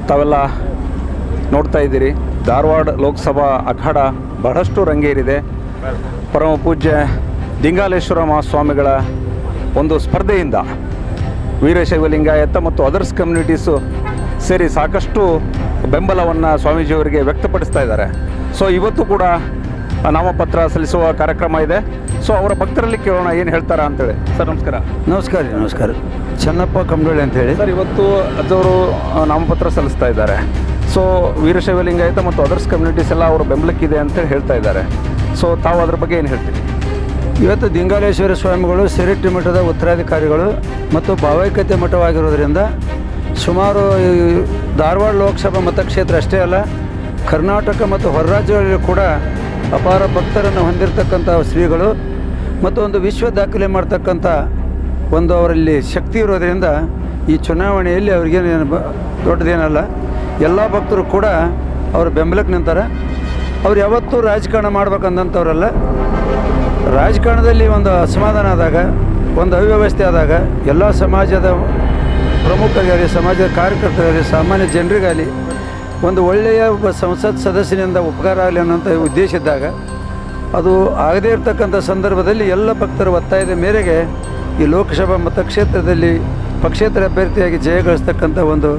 ತಾವೆಲ್ಲ ನೋಡ್ತಾ ಇದ್ದೀರಿ, ಧಾರವಾಡ ಲೋಕಸಭಾ ಅಖಾಡ ಬಹಳಷ್ಟು ರಂಗೇರಿದೆ. ಪರಮ ಪೂಜ್ಯ ದಿಂಗಾಲೇಶ್ವರ ಮಹಾಸ್ವಾಮಿಗಳ ಒಂದು ಸ್ಪರ್ಧೆಯಿಂದ ವೀರಶೈವ ಲಿಂಗಾಯತ ಮತ್ತು ಅದರ್ಸ್ ಕಮ್ಯುನಿಟೀಸು ಸೇರಿ ಸಾಕಷ್ಟು ಬೆಂಬಲವನ್ನು ಸ್ವಾಮೀಜಿಯವರಿಗೆ ವ್ಯಕ್ತಪಡಿಸ್ತಾ ಇದ್ದಾರೆ. ಸೊ ಇವತ್ತು ಕೂಡ ನಾಮಪತ್ರ ಸಲ್ಲಿಸುವ ಕಾರ್ಯಕ್ರಮ ಇದೆ. ಸೊ ಅವರ ಭಕ್ತರಲ್ಲಿ ಕೇಳೋಣ ಏನು ಹೇಳ್ತಾರಾ ಅಂತೇಳಿ. ಸರ್ ನಮಸ್ಕಾರ. ನಮಸ್ಕಾರ ರೀ. ನಮಸ್ಕಾರ. ಚನ್ನಪ್ಪ ಕಂಬಳಿ ಅಂತೇಳಿ. ಸರ್ ಇವತ್ತು ಅಜ್ಜವರು ನಾಮಪತ್ರ ಸಲ್ಲಿಸ್ತಾ ಇದ್ದಾರೆ. ಸೊ ವೀರಶೈವ ಲಿಂಗಾಯತ ಮತ್ತು ಅದರ್ಸ್ ಕಮ್ಯುನಿಟೀಸ್ ಎಲ್ಲ ಅವರ ಬೆಂಬಲಕ್ಕಿದೆ ಅಂತೇಳಿ ಹೇಳ್ತಾ ಇದ್ದಾರೆ. ಸೊ ತಾವು ಅದ್ರ ಬಗ್ಗೆ ಏನು ಹೇಳ್ತೀರಿ? ಇವತ್ತು ದಿಂಗಾಲೇಶ್ವರ ಸ್ವಾಮಿಗಳು ಸಿರಿಟ್ಟಿ ಮಠದ ಉತ್ತರಾಧಿಕಾರಿಗಳು ಮತ್ತು ಭಾವೈಕ್ಯತೆ ಮಠವಾಗಿರೋದ್ರಿಂದ ಸುಮಾರು ಧಾರವಾಡ ಲೋಕಸಭಾ ಮತಕ್ಷೇತ್ರ ಅಷ್ಟೇ ಅಲ್ಲ, ಕರ್ನಾಟಕ ಮತ್ತು ಹೊರ ರಾಜ್ಯಗಳಲ್ಲಿ ಕೂಡ ಅಪಾರ ಭಕ್ತರನ್ನು ಹೊಂದಿರತಕ್ಕಂಥ ಶ್ರೀಗಳು ಮತ್ತು ಒಂದು ವಿಶ್ವ ದಾಖಲೆ ಮಾಡ್ತಕ್ಕಂಥ ಒಂದು ಅವರಲ್ಲಿ ಶಕ್ತಿ ಇರೋದರಿಂದ ಈ ಚುನಾವಣೆಯಲ್ಲಿ ಅವ್ರಿಗೇನು ದೊಡ್ಡದೇನಲ್ಲ. ಎಲ್ಲ ಭಕ್ತರು ಕೂಡ ಅವ್ರ ಬೆಂಬಲಕ್ಕೆ ನಿಂತಾರೆ. ಅವ್ರು ಯಾವತ್ತೂ ರಾಜಕಾರಣ ಮಾಡ್ಬೇಕಂದಂಥವ್ರಲ್ಲ. ರಾಜಕಾರಣದಲ್ಲಿ ಒಂದು ಅಸಮಾಧಾನ ಆದಾಗ, ಒಂದು ಅವ್ಯವಸ್ಥೆ ಆದಾಗ ಎಲ್ಲ ಸಮಾಜದ ಪ್ರಮುಖರಿಗಾಗಲಿ, ಸಮಾಜದ ಕಾರ್ಯಕರ್ತರಾಗಲಿ, ಸಾಮಾನ್ಯ ಜನರಿಗಾಗಲಿ ಒಂದು ಒಳ್ಳೆಯ ಒಬ್ಬ ಸಂಸತ್ ಸದಸ್ಯನಿಂದ ಉಪಕಾರ ಆಗಲಿ ಅನ್ನೋಂಥ ಉದ್ದೇಶ ಇದ್ದಾಗ, ಅದು ಆಗದೇ ಇರತಕ್ಕಂಥ ಸಂದರ್ಭದಲ್ಲಿ ಎಲ್ಲ ಭಕ್ತರ ಒತ್ತಾಯದ ಮೇರೆಗೆ ಈ ಲೋಕಸಭಾ ಮತಕ್ಷೇತ್ರದಲ್ಲಿ ಪಕ್ಷೇತರ ಅಭ್ಯರ್ಥಿಯಾಗಿ ಜಯಗಳಿಸ್ತಕ್ಕಂಥ ಒಂದು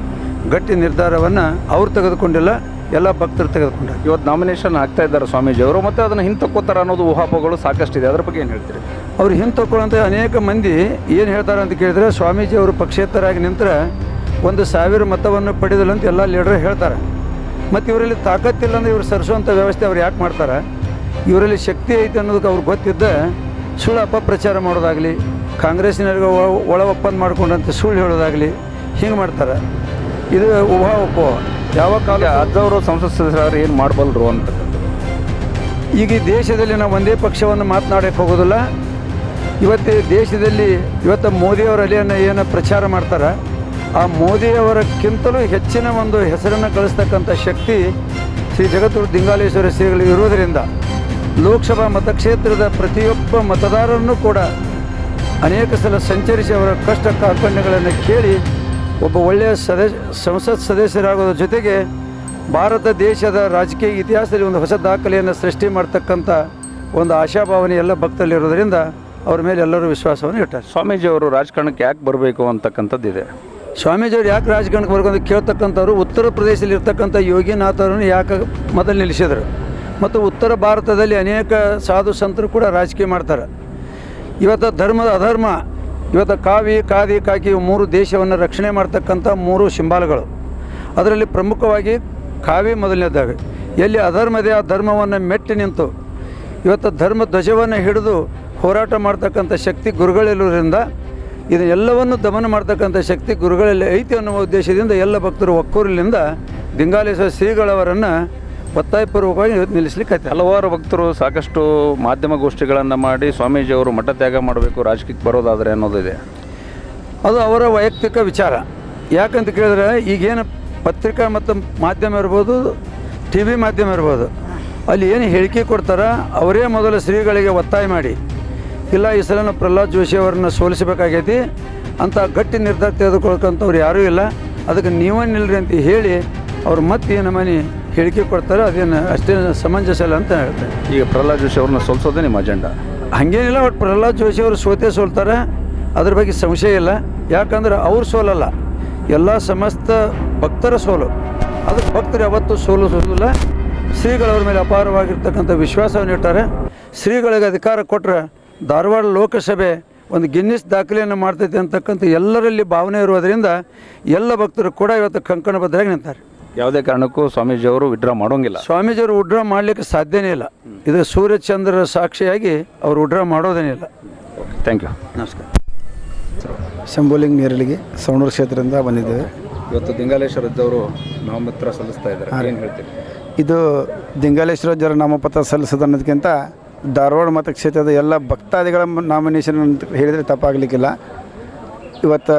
ಗಟ್ಟಿ ನಿರ್ಧಾರವನ್ನು ಅವ್ರು ತೆಗೆದುಕೊಂಡಿಲ್ಲ, ಎಲ್ಲ ಭಕ್ತರು ತೆಗೆದುಕೊಂಡರು. ಇವತ್ತು ನಾಮಿನೇಷನ್ ಆಗ್ತಾ ಇದ್ದಾರೆ ಸ್ವಾಮೀಜಿಯವರು, ಮತ್ತು ಅದನ್ನು ಹಿಂತಕ್ಕೋತಾರೆ ಅನ್ನೋದು ಊಹಾಪೋಹಗಳು ಸಾಕಷ್ಟಿದೆ. ಅದ್ರ ಬಗ್ಗೆ ಏನು ಹೇಳ್ತೀರಿ? ಅವ್ರು ಹಿಂತಕ್ಕೊಳ್ಳೋಂಥ ಅನೇಕ ಮಂದಿ ಏನು ಹೇಳ್ತಾರೆ ಅಂತ ಕೇಳಿದರೆ, ಸ್ವಾಮೀಜಿಯವರು ಪಕ್ಷೇತರಾಗಿ ನಿಂತರೆ 1,000 ಮತವನ್ನು ಪಡೆದಿಲ್ಲ ಅಂತ ಎಲ್ಲ ಲೀಡರ್ ಹೇಳ್ತಾರೆ. ಮತ್ತು ಇವರಲ್ಲಿ ತಾಕತ್ತಿಲ್ಲ ಅಂದರೆ ಇವ್ರು ಸರಿಸುವಂಥ ವ್ಯವಸ್ಥೆ ಅವ್ರು ಯಾಕೆ ಮಾಡ್ತಾರೆ? ಇವರಲ್ಲಿ ಶಕ್ತಿ ಐತೆ ಅನ್ನೋದಕ್ಕೆ ಅವ್ರಿಗೆ ಗೊತ್ತಿದ್ದ ಸುಳ್ಳು ಅಪಪ್ರಚಾರ ಮಾಡೋದಾಗಲಿ, ಕಾಂಗ್ರೆಸ್ಸಿನವ್ರಿಗೆ ಒಳ ಒಪ್ಪಂದ ಮಾಡ್ಕೊಂಡಂತೆ ಸುಳ್ಳು ಹೇಳೋದಾಗಲಿ ಹಿಂಗೆ ಮಾಡ್ತಾರೆ. ಇದು ಊಹಾಪೋಹ. ಯಾವ ಕಾಲ ಅಜ್ಜವರು ಸಂಸತ್ ಸದಸ್ಯರು ಏನು ಮಾಡಬಲ್ಲರು ಅಂತ. ಈಗ ಈ ದೇಶದಲ್ಲಿ ನಾವು ಒಂದೇ ಪಕ್ಷವನ್ನು ಮಾತನಾಡೋಕ್ಕೆ ಹೋಗೋದಿಲ್ಲ. ಇವತ್ತು ದೇಶದಲ್ಲಿ ಮೋದಿಯವರ ಅಲೆಯನ್ನು ಏನು ಪ್ರಚಾರ ಮಾಡ್ತಾರೆ, ಆ ಮೋದಿಯವರಕ್ಕಿಂತಲೂ ಹೆಚ್ಚಿನ ಒಂದು ಹೆಸರನ್ನು ಗಳಿಸ್ತಕ್ಕಂಥ ಶಕ್ತಿ ಶ್ರೀ ಜಗದ್ಗುರು ದಿಂಗಾಲೇಶ್ವರ ಶ್ರೀಗಳು ಇರೋದರಿಂದ ಲೋಕಸಭಾ ಮತಕ್ಷೇತ್ರದ ಪ್ರತಿಯೊಬ್ಬ ಮತದಾರರನ್ನು ಕೂಡ ಅನೇಕ ಸಲ ಸಂಚರಿಸಿ ಅವರ ಕಷ್ಟ ಕಾರ್ಪಣ್ಯಗಳನ್ನು ಕೇಳಿ ಒಬ್ಬ ಒಳ್ಳೆಯ ಸಂಸತ್ ಸದಸ್ಯರಾಗೋದ್ರ ಜೊತೆಗೆ ಭಾರತ ದೇಶದ ರಾಜಕೀಯ ಇತಿಹಾಸದಲ್ಲಿ ಒಂದು ಹೊಸ ದಾಖಲೆಯನ್ನು ಸೃಷ್ಟಿ ಮಾಡ್ತಕ್ಕಂಥ ಒಂದು ಆಶಾಭಾವನೆ ಎಲ್ಲ ಭಕ್ತರಲ್ಲಿರೋದರಿಂದ ಅವ್ರ ಮೇಲೆ ಎಲ್ಲರೂ ವಿಶ್ವಾಸವನ್ನು ಇಟ್ಟಾರೆ. ಸ್ವಾಮೀಜಿಯವರು ರಾಜಕಾರಣಕ್ಕೆ ಯಾಕೆ ಬರಬೇಕು ಅಂತಕ್ಕಂಥದ್ದಿದೆ. ಸ್ವಾಮೀಜಿಯವರು ಯಾಕೆ ರಾಜಕಾರಣಕ್ಕೆ ಬರ್ಕೊಂಡು ಕೇಳ್ತಕ್ಕಂಥವ್ರು ಉತ್ತರ ಪ್ರದೇಶದಲ್ಲಿ ಇರ್ತಕ್ಕಂಥ ಯೋಗಿನಾಥರನ್ನು ಯಾಕೆ ಮೊದಲು ನಿಲ್ಲಿಸಿದರು, ಮತ್ತು ಉತ್ತರ ಭಾರತದಲ್ಲಿ ಅನೇಕ ಸಾಧು ಸಂತರು ಕೂಡ ರಾಜಕೀಯ ಮಾಡ್ತಾರೆ. ಇವತ್ತು ಧರ್ಮದ ಅಧರ್ಮ, ಇವತ್ತು ಕಾವಿ ಕಾದಿ ಕಾಕಿ 3 ದೇಶವನ್ನು ರಕ್ಷಣೆ ಮಾಡ್ತಕ್ಕಂಥ 3 ಸಿಂಬಾಲ್ಗಳು. ಅದರಲ್ಲಿ ಪ್ರಮುಖವಾಗಿ ಕಾವಿ ಮೊದಲನೇದಾಗ. ಎಲ್ಲಿ ಅಧರ್ಮದೇ ಆ ಧರ್ಮವನ್ನು ಮೆಟ್ಟಿ ನಿಂತು ಇವತ್ತು ಧರ್ಮ ಧ್ವಜವನ್ನು ಹಿಡಿದು ಹೋರಾಟ ಮಾಡ್ತಕ್ಕಂಥ ಶಕ್ತಿ ಗುರುಗಳಿರೋದ್ರಿಂದ ಇದನ್ನೆಲ್ಲವನ್ನು ದಮನ ಮಾಡ್ತಕ್ಕಂಥ ಶಕ್ತಿ ಗುರುಗಳಲ್ಲಿ ಐತಿ ಅನ್ನುವ ಉದ್ದೇಶದಿಂದ ಎಲ್ಲ ಭಕ್ತರು ಒಕ್ಕೂರಿನಿಂದ ದಿಂಗಾಲೇಶ್ವರ ಶ್ರೀಗಳವರನ್ನು ಒತ್ತಾಯಪೂರ್ವಕವಾಗಿ ನಿಲ್ಲಿಸಲಿಕ್ಕೆ. ಹಲವಾರು ಭಕ್ತರು ಸಾಕಷ್ಟು ಮಾಧ್ಯಮ ಗೋಷ್ಠಿಗಳನ್ನು ಮಾಡಿ ಸ್ವಾಮೀಜಿಯವರು ಮಠ ತ್ಯಾಗ ಮಾಡಬೇಕು, ರಾಜಕೀಯಕ್ಕೆ ಬರೋದಾದರೆ ಅನ್ನೋದಿದೆ. ಅದು ಅವರ ವೈಯಕ್ತಿಕ ವಿಚಾರ. ಯಾಕಂತ ಕೇಳಿದ್ರೆ ಈಗೇನು ಪತ್ರಿಕಾ ಮತ್ತು ಮಾಧ್ಯಮ ಇರ್ಬೋದು, ಟಿ ವಿ ಮಾಧ್ಯಮ ಇರ್ಬೋದು, ಅಲ್ಲಿ ಏನು ಹೇಳಿಕೆ ಕೊಡ್ತಾರೋ ಅವರೇ ಮೊದಲು ಶ್ರೀಗಳಿಗೆ ಒತ್ತಾಯ ಮಾಡಿ, ಇಲ್ಲ ಈ ಸಲ ಪ್ರಹ್ಲಾದ್ ಜೋಶಿ ಅವರನ್ನು ಸೋಲಿಸಬೇಕಾಗೈತಿ ಅಂತ ಗಟ್ಟಿ ನಿರ್ಧಾರ ತೆಗೆದುಕೊಳ್ಕಂಥವ್ರು ಯಾರೂ ಇಲ್ಲ, ಅದಕ್ಕೆ ನೀವೇ ನಿಲ್ರಿ ಅಂತ ಹೇಳಿ ಅವ್ರು ಮತ್ತೆ ಏನು ಮನೆ ಹೇಳಿಕೆ ಕೊಡ್ತಾರೆ. ಅದೇನು ಅಷ್ಟೇ ಸಮಂಜಸ ಇಲ್ಲ ಅಂತ ಹೇಳ್ತಾರೆ. ಈಗ ಪ್ರಹ್ಲಾದ್ ಜೋಶಿ ಅವ್ರನ್ನ ಸೋಲಿಸೋದೇ ನಿಮ್ಮ ಅಜೆಂಡಾ? ಹಾಗೇನಿಲ್ಲ, ಒಟ್ಟು ಪ್ರಹ್ಲಾದ್ ಜೋಶಿ ಅವರು ಸೋಲ್ತಾರೆ, ಅದ್ರ ಬಗ್ಗೆ ಸಂಶಯ ಇಲ್ಲ. ಯಾಕಂದ್ರೆ ಅವ್ರು ಸೋಲಲ್ಲ, ಎಲ್ಲ ಸಮಸ್ತ ಭಕ್ತರ ಸೋಲು. ಅದಕ್ಕೆ ಭಕ್ತರು ಯಾವತ್ತೂ ಸೋಲಿಸೋದಿಲ್ಲ. ಶ್ರೀಗಳವ್ರ ಮೇಲೆ ಅಪಾರವಾಗಿರ್ತಕ್ಕಂಥ ವಿಶ್ವಾಸವನ್ನು ಇಟ್ಟಾರೆ. ಶ್ರೀಗಳಿಗೆ ಅಧಿಕಾರ ಕೊಟ್ಟರೆ ಧಾರವಾಡ ಲೋಕಸಭೆ ಒಂದು ಗಿನ್ನಿಸ್ ದಾಖಲೆಯನ್ನು ಮಾಡ್ತೈತೆ ಅಂತಕ್ಕಂಥ ಎಲ್ಲರಲ್ಲಿ ಭಾವನೆ ಇರುವುದರಿಂದ ಎಲ್ಲ ಭಕ್ತರು ಕೂಡ ಇವತ್ತು ಕಂಕಣಬದ್ಧರಾಗಿ ನಿಂತಾರೆ. ಯಾವುದೇ ಕಾರಣಕ್ಕೂ ಸ್ವಾಮೀಜಿಯವರು ವಿಡ್ರಾ ಮಾಡೋಂಗಿಲ್ಲ. ಸ್ವಾಮೀಜಿಯವರು ವಿಡ್ರಾ ಮಾಡಲಿಕ್ಕೆ ಸಾಧ್ಯನೇ ಇಲ್ಲ. ಇದು ಸೂರ್ಯಚಂದ್ರರ ಸಾಕ್ಷಿಯಾಗಿ ಅವರು ವಿಡ್ರಾ ಮಾಡೋದೇನಿಲ್ಲ. Thank you. ನಮಸ್ಕಾರ. ಶಂಭುಲಿಂಗ ನೇರಳಿಗೆ ಸವಣೂರು ಕ್ಷೇತ್ರದಿಂದ ಬಂದಿದ್ದೇವೆ. ಇವತ್ತು ದಿಂಗಾಲೇಶ್ವರದವರು ನಾಮಪತ್ರ ಸಲ್ಲಿಸ್ತಾ ಇದ್ದಾರೆ, ಏನು ಹೇಳ್ತೀರಿ? ಇದು ದಿಂಗಾಲೇಶ್ವರ ಜರ ನಾಮಪತ್ರ ಸಲ್ಲಿಸೋದು ಅನ್ನೋದಕ್ಕಿಂತ ಧಾರವಾಡ ಮತಕ್ಷೇತ್ರದ ಎಲ್ಲ ಭಕ್ತಾದಿಗಳ ನಾಮಿನೇಷನ್ ಅಂತ ಹೇಳಿದರೆ ತಪ್ಪಾಗಲಿಕ್ಕಿಲ್ಲ. ಇವತ್ತು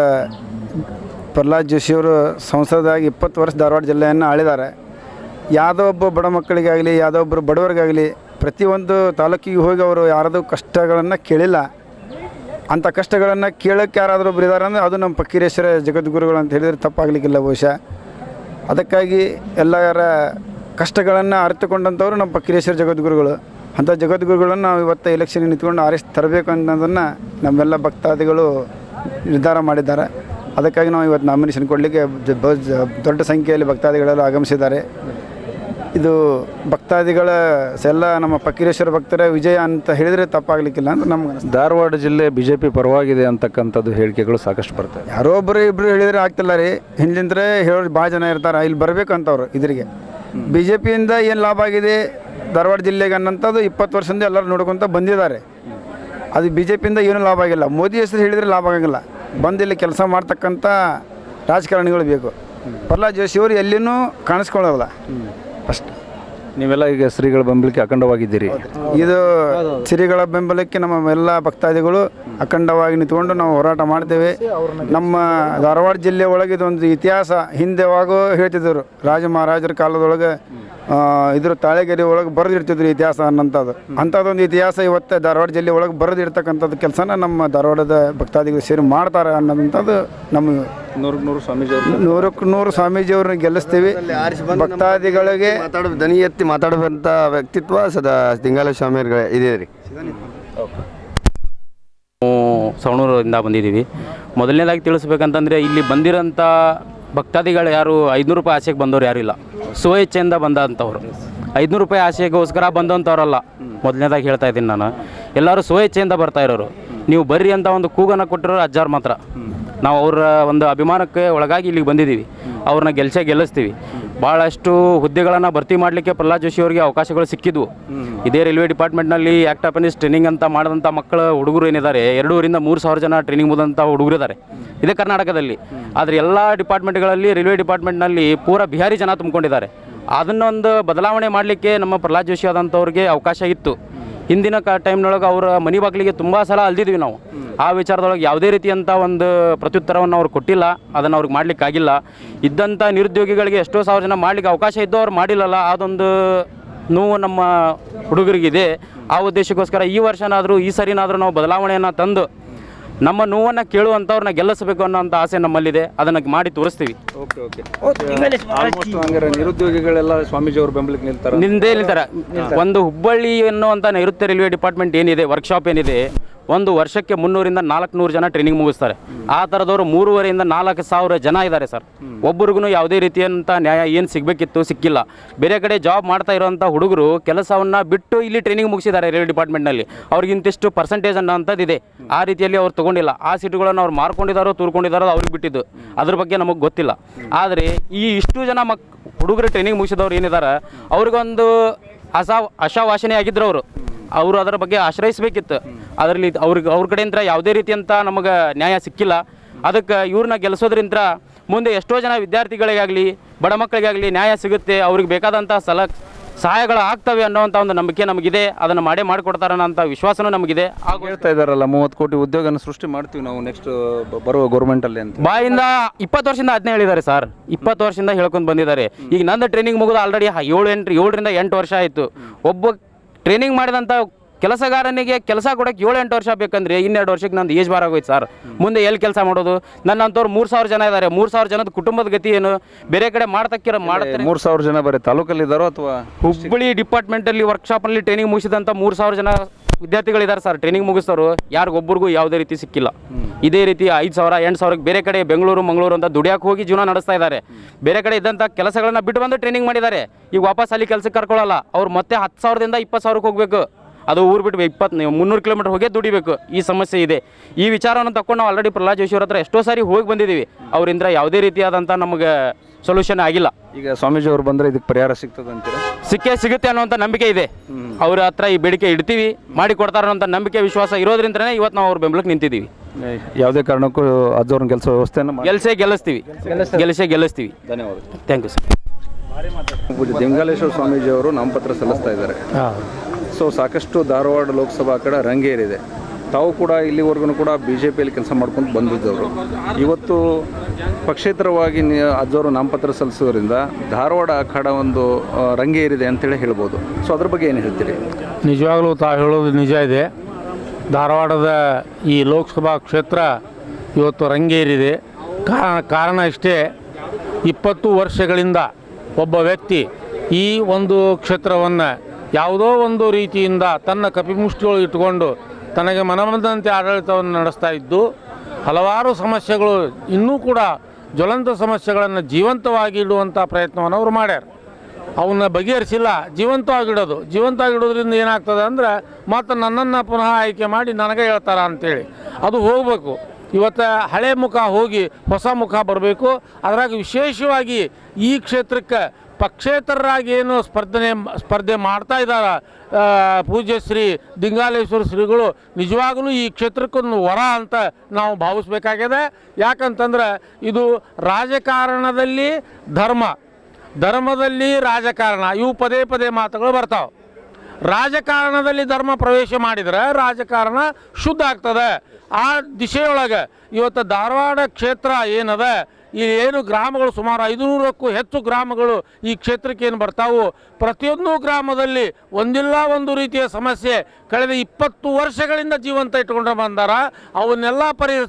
ಪ್ರಹ್ಲಾದ್ ಜೋಶಿಯವರು ಸಂಸದರಾಗಿ 20 ವರ್ಷ ಧಾರವಾಡ ಜಿಲ್ಲೆಯನ್ನು ಆಳಿದ್ದಾರೆ. ಯಾವುದೋ ಒಬ್ಬ ಬಡ ಮಕ್ಕಳಿಗಾಗಲಿ, ಯಾವುದೋ ಒಬ್ಬರು ಬಡವರಿಗಾಗಲಿ ಪ್ರತಿಯೊಂದು ತಾಲೂಕಿಗೆ ಹೋಗಿ ಅವರು ಯಾರದು ಕಷ್ಟಗಳನ್ನು ಕೇಳಿಲ್ಲ. ಅಂಥ ಕಷ್ಟಗಳನ್ನು ಕೇಳೋಕ್ಕೆ ಯಾರಾದರೂ ಒಬ್ರು ಇದ್ದಾರೆ ಅಂದರೆ ಅದು ನಮ್ಮ ಫಕೀರೇಶ್ವರ ಜಗದ್ಗುರುಗಳು ಅಂತ ಹೇಳಿದರೆ ತಪ್ಪಾಗಲಿಕ್ಕಿಲ್ಲ ಬಹುಶಃ. ಅದಕ್ಕಾಗಿ ಎಲ್ಲರ ಕಷ್ಟಗಳನ್ನು ಅರಿತುಕೊಂಡಂಥವ್ರು ನಮ್ಮ ಫಕೀರೇಶ್ವರ ಜಗದ್ಗುರುಗಳು. ಅಂಥ ಜಗದ್ಗುರುಗಳನ್ನು ನಾವು ಇವತ್ತು ಎಲೆಕ್ಷನ್ ನಿಂತ್ಕೊಂಡು ಆರಿಸಿ ತರಬೇಕು ಅನ್ನೋದನ್ನು ನಮ್ಮೆಲ್ಲ ಭಕ್ತಾದಿಗಳು ನಿರ್ಧಾರ ಮಾಡಿದ್ದಾರೆ. ಅದಕ್ಕಾಗಿ ನಾವು ಇವತ್ತು ನಾಮಿನೇಷನ್ ಕೊಡಲಿಕ್ಕೆ ದೊಡ್ಡ ಸಂಖ್ಯೆಯಲ್ಲಿ ಭಕ್ತಾದಿಗಳೆಲ್ಲ ಆಗಮಿಸಿದ್ದಾರೆ. ಇದು ಭಕ್ತಾದಿಗಳ ಎಲ್ಲ ನಮ್ಮ ಫಕೀರೇಶ್ವರ ಭಕ್ತರ ವಿಜಯ ಅಂತ ಹೇಳಿದರೆ ತಪ್ಪಾಗಲಿಕ್ಕಿಲ್ಲ ಅಂತ ನಮ್ಗೆ ಅನಿಸ್ತದೆ. ಧಾರವಾಡ ಜಿಲ್ಲೆ BJP ಪರವಾಗಿದೆ ಅಂತಕ್ಕಂಥದ್ದು ಹೇಳಿಕೆಗಳು ಸಾಕಷ್ಟು ಬರ್ತವೆ. ಯಾರೋ ಒಬ್ಬರು ಇಬ್ಬರು ಹೇಳಿದರೆ ಆಗ್ತಿಲ್ಲ ರೀ, ಹಿಂದಿಂದ್ರೆ ಹೇಳೋರು ಭಾಳ ಜನ ಇರ್ತಾರೆ, ಇಲ್ಲಿ ಬರಬೇಕು ಅಂತವ್ರು. ಇದ್ರಿಗೆ BJPಯಿಂದ ಏನು ಲಾಭ ಆಗಿದೆ ಧಾರವಾಡ ಜಿಲ್ಲೆಗೆ ಅನ್ನೋಂಥದ್ದು 20 ವರ್ಷದಿಂದ ಎಲ್ಲರೂ ನೋಡ್ಕೊತ ಬಂದಿದ್ದಾರೆ. ಅದು BJPಯಿಂದ ಏನೂ ಲಾಭ ಆಗಿಲ್ಲ. ಮೋದಿ ಹೆಸರು ಹೇಳಿದರೆ ಲಾಭ ಆಗಂಗಿಲ್ಲ. ಬಂದಿಲ್ಲಿ ಕೆಲಸ ಮಾಡ್ತಕ್ಕಂಥ ರಾಜಕಾರಣಿಗಳು ಬೇಕು. ಪ್ರಹ್ಲಾದ್ ಜೋಶಿಯವರು ಎಲ್ಲಿನೂ ಕಾಣಿಸ್ಕೊಳ್ಳೋಲ್ಲ ಫಸ್ಟ್. ನೀವೆಲ್ಲ ಈಗ ಶ್ರೀಗಳ ಬೆಂಬಲಕ್ಕೆ ಅಖಂಡವಾಗಿದ್ದೀರಿ. ಇದು ಶ್ರೀಗಳ ಬೆಂಬಲಕ್ಕೆ ನಮ್ಮ ಎಲ್ಲ ಭಕ್ತಾದಿಗಳು ಅಖಂಡವಾಗಿ ನಿಂತ್ಕೊಂಡು ನಾವು ಹೋರಾಟ ಮಾಡ್ತೇವೆ. ನಮ್ಮ ಧಾರವಾಡ ಜಿಲ್ಲೆ ಒಳಗೆ ಇದೊಂದು ಇತಿಹಾಸ ಹಿಂದೆವಾಗೋ ಹೇಳ್ತಿದ್ದರು. ರಾಜ ಮಹಾರಾಜರ ಕಾಲದೊಳಗೆ ಇದ್ರ ತಾಳೆಗೆರೆ ಒಳಗೆ ಬರೆದಿರ್ತಿದ್ರು ಇತಿಹಾಸ ಅನ್ನೋಂಥದ್ದು. ಅಂಥದ್ದೊಂದು ಇತಿಹಾಸ ಇವತ್ತು ಧಾರವಾಡ ಜಿಲ್ಲೆ ಒಳಗೆ ಬರೆದಿರ್ತಕ್ಕಂಥದ್ದು ಕೆಲಸನ ನಮ್ಮ ಧಾರವಾಡದ ಭಕ್ತಾದಿಗಳು ಸೇರಿ ಮಾಡ್ತಾರೆ ಅನ್ನೋದಂಥದ್ದು ನಮ್ಮ 100% ಸ್ವಾಮೀಜಿಯವ್ರನ್ನ ಗೆಲ್ಲಿಸ್ತೀವಿ. ಭಕ್ತಾದಿಗಳಿಗೆ ದನಿ ಎತ್ತಿ ಮಾತಾಡುವಂಥ ವ್ಯಕ್ತಿತ್ವ ಸದಾ ದಿಂಗಾಲ ಸ್ವಾಮಿಯವ್ರಿಗೆ ಇದೆ ರೀ. ಸವಣೂರಿಂದ ಬಂದಿದ್ದೀವಿ. ಮೊದಲನೇದಾಗಿ ತಿಳಿಸ್ಬೇಕಂತಂದರೆ ಇಲ್ಲಿ ಬಂದಿರೋಂಥ ಭಕ್ತಾದಿಗಳು ಯಾರು 500 ರೂಪಾಯಿ ಆಸೆಗೆ ಬಂದವ್ರು ಯಾರೂ ಇಲ್ಲ. ಸ್ವೇಚ್ಛೆಯಿಂದ ಬಂದಂಥವ್ರು 500 ರೂಪಾಯಿ ಆಸೆಗೋಸ್ಕರ ಬಂದಂಥವ್ರಲ್ಲ. ಮೊದಲನೇದಾಗಿ ಹೇಳ್ತಾ ಇದ್ದೀನಿ ನಾನು, ಎಲ್ಲರೂ ಸ್ವೇಚ್ಛೆಯಿಂದ ಬರ್ತಾ ಇರೋರು. ನೀವು ಬರ್ರಿ ಅಂತ ಒಂದು ಕೂಗನ್ನು ಕೊಟ್ಟಿರೋರು ಅಜ್ಜಾರು ಮಾತ್ರ. ನಾವು ಅವರ ಒಂದು ಅಭಿಮಾನಕ್ಕೆ ಒಳಗಾಗಿ ಇಲ್ಲಿಗೆ ಬಂದಿದ್ದೀವಿ. ಅವ್ರನ್ನ ಗೆಲ್ಲಿಸ್ತೀವಿ. ಭಾಳಷ್ಟು ಹುದ್ದೆಗಳನ್ನು ಭರ್ತಿ ಮಾಡಲಿಕ್ಕೆ ಪ್ರಹ್ಲಾದ್ ಜೋಶಿ ಅವರಿಗೆ ಅವಕಾಶಗಳು ಸಿಕ್ಕಿದ್ವು. ಇದೇ ರೈಲ್ವೆ ಡಿಪಾರ್ಟ್ಮೆಂಟ್ನಲ್ಲಿ ಆ್ಯಕ್ಟ್ ಅಪೆಂಡಿಸ್ ಟ್ರೈನಿಂಗ್ ಅಂತ ಮಾಡಿದಂಥ ಮಕ್ಕಳು ಹುಡುಗರು ಏನಿದ್ದಾರೆ 2,000 to 3,000 ಜನ ಟ್ರೈನಿಂಗ್ ಮುಗಿದಂಥ ಹುಡುಗರಿದ್ದಾರೆ ಇದೇ ಕರ್ನಾಟಕದಲ್ಲಿ. ಆದರೆ ಎಲ್ಲ ಡಿಪಾರ್ಟ್ಮೆಂಟ್ಗಳಲ್ಲಿ ರೈಲ್ವೆ ಡಿಪಾರ್ಟ್ಮೆಂಟ್ನಲ್ಲಿ ಪೂರಾ ಬಿಹಾರಿ ಜನ ತುಂಬಿಕೊಂಡಿದ್ದಾರೆ. ಅದನ್ನೊಂದು ಬದಲಾವಣೆ ಮಾಡಲಿಕ್ಕೆ ನಮ್ಮ ಪ್ರಹ್ಲಾದ್ ಜೋಶಿ ಆದಂಥವ್ರಿಗೆ ಅವಕಾಶ ಇತ್ತು. ಹಿಂದಿನ ಟೈಮ್ನೊಳಗೆ ಅವರ ಮನೆ ಬಾಗಿಲಿಗೆ ತುಂಬ ಸಲ ಅಲ್ದಿದ್ವಿ ನಾವು. ಆ ವಿಚಾರದೊಳಗೆ ಯಾವುದೇ ರೀತಿಯಂಥ ಒಂದು ಪ್ರತ್ಯುತ್ತರವನ್ನು ಅವ್ರು ಕೊಟ್ಟಿಲ್ಲ. ಅದನ್ನು ಅವ್ರಿಗೆ ಮಾಡಲಿಕ್ಕಾಗಿಲ್ಲ. ಇದ್ದಂಥ ನಿರುದ್ಯೋಗಿಗಳಿಗೆ ಎಷ್ಟೋ ಸಾವಿರ ಜನ ಮಾಡಲಿಕ್ಕೆ ಅವಕಾಶ ಇದ್ದು ಅವ್ರು ಮಾಡಿಲ್ಲಲ್ಲ. ಅದೊಂದು ನೋವು ನಮ್ಮ ಹುಡುಗರಿಗಿದೆ. ಆ ಉದ್ದೇಶಕ್ಕೋಸ್ಕರ ಈ ವರ್ಷನಾದರೂ ಈ ಸರಿನಾದರೂ ನಾವು ಬದಲಾವಣೆಯನ್ನು ತಂದು ನಮ್ಮ ನೋವನ್ನು ಕೇಳುವಂಥವ್ರನ್ನ ಗೆಲ್ಲಿಸಬೇಕು ಅನ್ನೋಂಥ ಆಸೆ ನಮ್ಮಲ್ಲಿದೆ. ಅದನ್ನು ಮಾಡಿ ತೋರಿಸ್ತೀವಿ. ನಿರುದ್ಯೋಗಿಗಳೆಲ್ಲ ಸ್ವಾಮೀಜಿಯವ್ರ ಬೆಂಬಲಕ್ಕೆ ನಿಲ್ತಾರೆ. ಒಂದು ಹುಬ್ಬಳ್ಳಿ ಅನ್ನುವಂಥ ನೈಋತ್ಯ ರೈಲ್ವೆ ಡಿಪಾರ್ಟ್ಮೆಂಟ್ ಏನಿದೆ, ವರ್ಕ್ಶಾಪ್ ಏನಿದೆ, ಒಂದು ವರ್ಷಕ್ಕೆ 300 to 400 ಜನ ಟ್ರೈನಿಂಗ್ ಮುಗಿಸ್ತಾರೆ. ಆ ಥರದವರು 3,500 to 4,000 ಜನ ಇದ್ದಾರೆ ಸರ್. ಒಬ್ಬರಿಗೂ ಯಾವುದೇ ರೀತಿಯಂಥ ನ್ಯಾಯ ಏನು ಸಿಗಬೇಕಿತ್ತು ಸಿಕ್ಕಿಲ್ಲ. ಬೇರೆ ಕಡೆ ಜಾಬ್ ಮಾಡ್ತಾ ಇರೋಂಥ ಹುಡುಗರು ಕೆಲಸವನ್ನು ಬಿಟ್ಟು ಇಲ್ಲಿ ಟ್ರೈನಿಂಗ್ ಮುಗಿಸಿದ್ದಾರೆ ರೈಲ್ವೆ ಡಿಪಾರ್ಟ್ಮೆಂಟ್ನಲ್ಲಿ. ಅವ್ರಿಗಿಂತಿಷ್ಟು ಪರ್ಸೆಂಟೇಜ್ ಅನ್ನೋಂಥದ್ದು ಇದೆ. ಆ ರೀತಿಯಲ್ಲಿ ಅವ್ರು ತೊಗೊಂಡಿಲ್ಲ. ಆ ಸೀಟುಗಳನ್ನು ಅವ್ರು ಮಾರ್ಕೊಂಡಿದ್ದಾರೋ ತೂರ್ಕೊಂಡಿದ್ದಾರೋ ಅವ್ರಿಗೆ ಬಿಟ್ಟಿದ್ದು. ಅದ್ರ ಬಗ್ಗೆ ನಮಗೆ ಗೊತ್ತಿಲ್ಲ. ಆದರೆ ಈ ಇಷ್ಟು ಜನ ಹುಡುಗರು ಟ್ರೈನಿಂಗ್ ಮುಗಿಸಿದವ್ರು ಏನಿದ್ದಾರೆ ಅವ್ರಿಗೊಂದು ಆಶಾವಾಸನೆ ಆಗಿದ್ರು. ಅವರು ಅದರ ಬಗ್ಗೆ ಆಶ್ರಯಿಸಬೇಕಿತ್ತು. ಅದರಲ್ಲಿ ಅವ್ರ ಕಡೆಯಿಂದ ಯಾವುದೇ ರೀತಿಯಂಥ ನಮಗೆ ನ್ಯಾಯ ಸಿಕ್ಕಿಲ್ಲ. ಅದಕ್ಕೆ ಇವ್ರನ್ನ ಗೆಲ್ಲಿಸೋದ್ರಿಂದ ಮುಂದೆ ಎಷ್ಟೋ ಜನ ವಿದ್ಯಾರ್ಥಿಗಳಿಗಾಗಲಿ ಬಡ ಮಕ್ಕಳಿಗಾಗಲಿ ನ್ಯಾಯ ಸಿಗುತ್ತೆ. ಅವ್ರಿಗೆ ಬೇಕಾದಂಥ ಸಹಾಯಗಳು ಆಗ್ತವೆ ಅನ್ನೋವಂಥ ಒಂದು ನಂಬಿಕೆ ನಮಗಿದೆ. ಅದನ್ನು ಮಾಡಿಕೊಡ್ತಾರೆ ಅನ್ನೋಂಥ ವಿಶ್ವಾಸನೂ ನಮಗಿದೆ. ಆಗ ಹೇಳ್ತಾ ಇದ್ದಾರಲ್ಲ 30 ಕೋಟಿ ಉದ್ಯೋಗನ ಸೃಷ್ಟಿ ಮಾಡ್ತೀವಿ ನಾವು ನೆಕ್ಸ್ಟ್ ಬರುವ ಗೌರ್ಮೆಂಟಲ್ಲಿ ಅಂತ. ಬಾಯಿಂದ 20 ವರ್ಷದಿಂದ ಅದನ್ನೇ ಹೇಳಿದ್ದಾರೆ ಸರ್. 20 ವರ್ಷದಿಂದ ಹೇಳ್ಕೊಂಡು ಬಂದಿದ್ದಾರೆ. ಈಗ ನಂದು ಟ್ರೈನಿಂಗ್ ಮುಗಿದು ಆಲ್ರೆಡಿ 7 ರಿಂದ 8 ವರ್ಷ ಆಯಿತು. ಒಬ್ಬ ಟ್ರೈನಿಂಗ್ ಮಾಡಿದಂಥ ಕೆಲಸಗಾರನಿಗೆ ಕೆಲಸ ಕೊಡೋಕ್ಕೆ 7-8 ವರ್ಷ ಬೇಕಂದ್ರೆ 2 ವರ್ಷಕ್ಕೆ ನಂದು ಏಜ್ ಬಾರ್ ಆಗೋಯ್ತು ಸರ್. ಮುಂದೆ ಎಲ್ಲಿ ಕೆಲಸ ಮಾಡೋದು? ನನ್ನಂಥವ್ರು 3,000 ಜನ ಇದ್ದಾರೆ. 3,000 ಜನದ ಕುಟುಂಬದ ಗತಿ ಏನು? ಬೇರೆ ಕಡೆ ಮಾಡ್ತಾರೆ. 3,000 ಜನ ಬರೀ ತಾಲೂಕಲ್ಲಿದ್ದಾರೋ ಅಥವಾ ಹುಬ್ಬಳ್ಳಿ ಡಿಪಾರ್ಟ್ಮೆಂಟಲ್ಲಿ ವರ್ಕ್ಶಾಪಲ್ಲಿ ಟ್ರೈನಿಂಗ್ ಮುಗಿಸಿದಂಥ 3,000 ಜನ ವಿದ್ಯಾರ್ಥಿಗಳಿದ್ದಾರೆ ಸರ್. ಟ್ರೈನಿಂಗ್ ಮುಗಿಸ್ತವರು ಯಾರಿಗೊಬ್ಬರಿಗೂ ಯಾವುದೇ ರೀತಿ ಸಿಕ್ಕಿಲ್ಲ. ಇದೇ ರೀತಿ 5,000 8,000 ಬೇರೆ ಕಡೆ ಬೆಂಗಳೂರು ಮಂಗಳೂರು ಅಂತ ದುಡಿಯೋಕೆ ಹೋಗಿ ಜೀವನ ನಡೆಸ್ತಾ ಇದ್ದಾರೆ. ಬೇರೆ ಕಡೆ ಇದ್ದಂಥ ಕೆಲಸಗಳನ್ನ ಬಿಟ್ಟು ಬಂದು ಟ್ರೈನಿಂಗ್ ಮಾಡಿದ್ದಾರೆ. ಈಗ ವಾಪಸ್ ಅಲ್ಲಿ ಕೆಲಸಕ್ಕೆ ಕರ್ಕೊಳ್ಳಲ್ಲ. ಅವ್ರು ಮತ್ತೆ 10,000 ದಿಂದ 20,000 ಹೋಗಬೇಕು. ಅದು ಊರು ಬಿಟ್ಟು 300 ಕಿಲೋಮೀಟರ್ ಹೋಗೇ ದುಡಿಬೇಕು. ಈ ಸಮಸ್ಯೆ ಇದೆ. ಈ ವಿಚಾರವನ್ನು ತಗೊಂಡು ನಾವು ಆಲ್ರೆಡಿ ಪ್ರಹ್ಲಾದ್ ಜೋಶಿ ಅವ್ರ ಹತ್ರ ಎಷ್ಟೋ ಸಾರಿ ಹೋಗಿ ಬಂದಿದ್ದೀವಿ. ಅವರಿಂದ ಯಾವುದೇ ರೀತಿಯಾದಂಥ ನಮಗೆ ಸೊಲ್ಯೂಷನ್ ಆಗಿಲ್ಲ. ಈಗ ಸ್ವಾಮೀಜಿ ಅವರು ಬಂದರೆ ಇದಕ್ಕೆ ಪರಿಹಾರ ಸಿಗ್ತದೆ ಅಂತೀರಾ? ಸಿಗುತ್ತೆ ಅನ್ನೋಂಥ ನಂಬಿಕೆ ಇದೆ. ಅವ್ರ ಹತ್ರ ಈ ಬೇಡಿಕೆ ಇಡ್ತೀವಿ, ಮಾಡಿ ಕೊಡ್ತಾರೆ ಅನ್ನೋಂಥ ನಂಬಿಕೆ ವಿಶ್ವಾಸ ಇರೋದ್ರಿಂದನೇ ಇವತ್ತು ನಾವು ಅವ್ರ ಬೆಂಬಲಕ್ಕೆ ನಿಂತಿದ್ದೀವಿ. ಯಾವುದೇ ಕಾರಣಕ್ಕೂ ಅಜ್ಜವ್ರನ್ನ ಕೆಲಸ ವ್ಯವಸ್ಥೆಯನ್ನು ಗೆಲ್ಲಿಸ್ತೀವಿ. ಧನ್ಯವಾದ. Thank you sir. ಪೂಜ್ಯ ದಿಂಗಾಲೇಶ್ವರ ಸ್ವಾಮೀಜಿ ಅವರು ನಾಮಪತ್ರ ಸಲ್ಲಿಸ್ತಾ ಇದ್ದಾರೆ. ಸೊ ಸಾಕಷ್ಟು ಧಾರವಾಡ ಲೋಕಸಭಾ ಕಡೆ ರಂಗೇರಿದೆ. ತಾವು ಕೂಡ ಇಲ್ಲಿವರೆಗೂ ಕೂಡ BJPಯಲ್ಲಿ ಕೆಲಸ ಮಾಡ್ಕೊಂಡು ಬಂದಿದ್ದವರು. ಇವತ್ತು ಪಕ್ಷೇತರವಾಗಿ ಅಜ್ಜವರು ನಾಮಪತ್ರ ಸಲ್ಲಿಸೋದ್ರಿಂದ ಧಾರವಾಡ ಅಖಾಡ ಒಂದು ರಂಗೇರಿದೆ ಅಂತೇಳಿ ಹೇಳ್ಬೋದು. ಸೊ ಅದ್ರ ಬಗ್ಗೆ ಏನು ಹೇಳ್ತೀರಿ? ನಿಜವಾಗ್ಲೂ ತಾವು ಹೇಳೋದು ನಿಜ ಇದೆ. ಧಾರವಾಡದ ಈ ಲೋಕಸಭಾ ಕ್ಷೇತ್ರ ಇವತ್ತು ರಂಗೇರಿದೆ. ಕಾರಣ ಇಷ್ಟೇ, 20 ವರ್ಷಗಳಿಂದ ಒಬ್ಬ ವ್ಯಕ್ತಿ ಈ ಒಂದು ಕ್ಷೇತ್ರವನ್ನು ಯಾವುದೋ ಒಂದು ರೀತಿಯಿಂದ ತನ್ನ ಕಪಿಮುಷ್ಟಿಯೊಳಗೆ ಇಟ್ಟುಕೊಂಡು ತನಗೆ ಮನಬಂದಂತೆ ಆಡಳಿತವನ್ನು ನಡೆಸ್ತಾ ಇದ್ದು ಹಲವಾರು ಸಮಸ್ಯೆಗಳು ಇನ್ನೂ ಕೂಡ ಜ್ವಲಂತ ಸಮಸ್ಯೆಗಳನ್ನು ಜೀವಂತವಾಗಿ ಇಡುವಂಥ ಪ್ರಯತ್ನವನ್ನು ಅವರು ಮಾಡ್ಯಾರ. ಅವನ್ನ ಬಗೆಹರಿಸಿಲ್ಲ, ಜೀವಂತವಾಗಿಡೋದ್ರಿಂದ ಏನಾಗ್ತದೆ ಅಂದರೆ ಮತ್ತು ನನ್ನನ್ನು ಪುನಃ ಆಯ್ಕೆ ಮಾಡಿ ನನಗೆ ಹೇಳ್ತಾರ ಅಂಥೇಳಿ ಅದು ಹೋಗಬೇಕು. ಇವತ್ತು ಹಳೆ ಮುಖ ಹೋಗಿ ಹೊಸ ಮುಖ ಬರಬೇಕು. ಅದರಾಗ ವಿಶೇಷವಾಗಿ ಈ ಕ್ಷೇತ್ರಕ್ಕೆ ಪಕ್ಷೇತರರಾಗಿ ಏನು ಸ್ಪರ್ಧೆ ಮಾಡ್ತಾ ಇದ್ದಾರೆ ಪೂಜ್ಯ ಶ್ರೀ ದಿಂಗಾಲೇಶ್ವರ ಶ್ರೀಗಳು ನಿಜವಾಗಲೂ ಈ ಕ್ಷೇತ್ರಕ್ಕೊಂದು ವರ ಅಂತ ನಾವು ಭಾವಿಸ್ಬೇಕಾಗಿದೆ. ಯಾಕಂತಂದ್ರೆ ಇದು ರಾಜಕಾರಣದಲ್ಲಿ ಧರ್ಮದಲ್ಲಿ ರಾಜಕಾರಣ ಇವು ಪದೇ ಪದೇ ಮಾತುಗಳು ಬರ್ತಾವೆ. ರಾಜಕಾರಣದಲ್ಲಿ ಧರ್ಮ ಪ್ರವೇಶ ಮಾಡಿದರೆ ರಾಜಕಾರಣ ಶುದ್ಧ ಆಗ್ತದೆ. ಆ ದಿಶೆಯೊಳಗೆ ಇವತ್ತು ಧಾರವಾಡ ಕ್ಷೇತ್ರ ಏನದ, ಈ ಏನು ಗ್ರಾಮಗಳು ಸುಮಾರು 500ಕ್ಕೂ ಹೆಚ್ಚು ಗ್ರಾಮಗಳು ಈ ಕ್ಷೇತ್ರಕ್ಕೆ ಏನು ಬರ್ತಾವು, ಪ್ರತಿಯೊಂದು ಗ್ರಾಮದಲ್ಲಿ ಒಂದಿಲ್ಲ ಒಂದು ರೀತಿಯ ಸಮಸ್ಯೆ ಕಳೆದ 20 ವರ್ಷಗಳಿಂದ ಜೀವಂತ ಇಟ್ಕೊಂಡು ಬಂದಾರ. ಅವನ್ನೆಲ್ಲ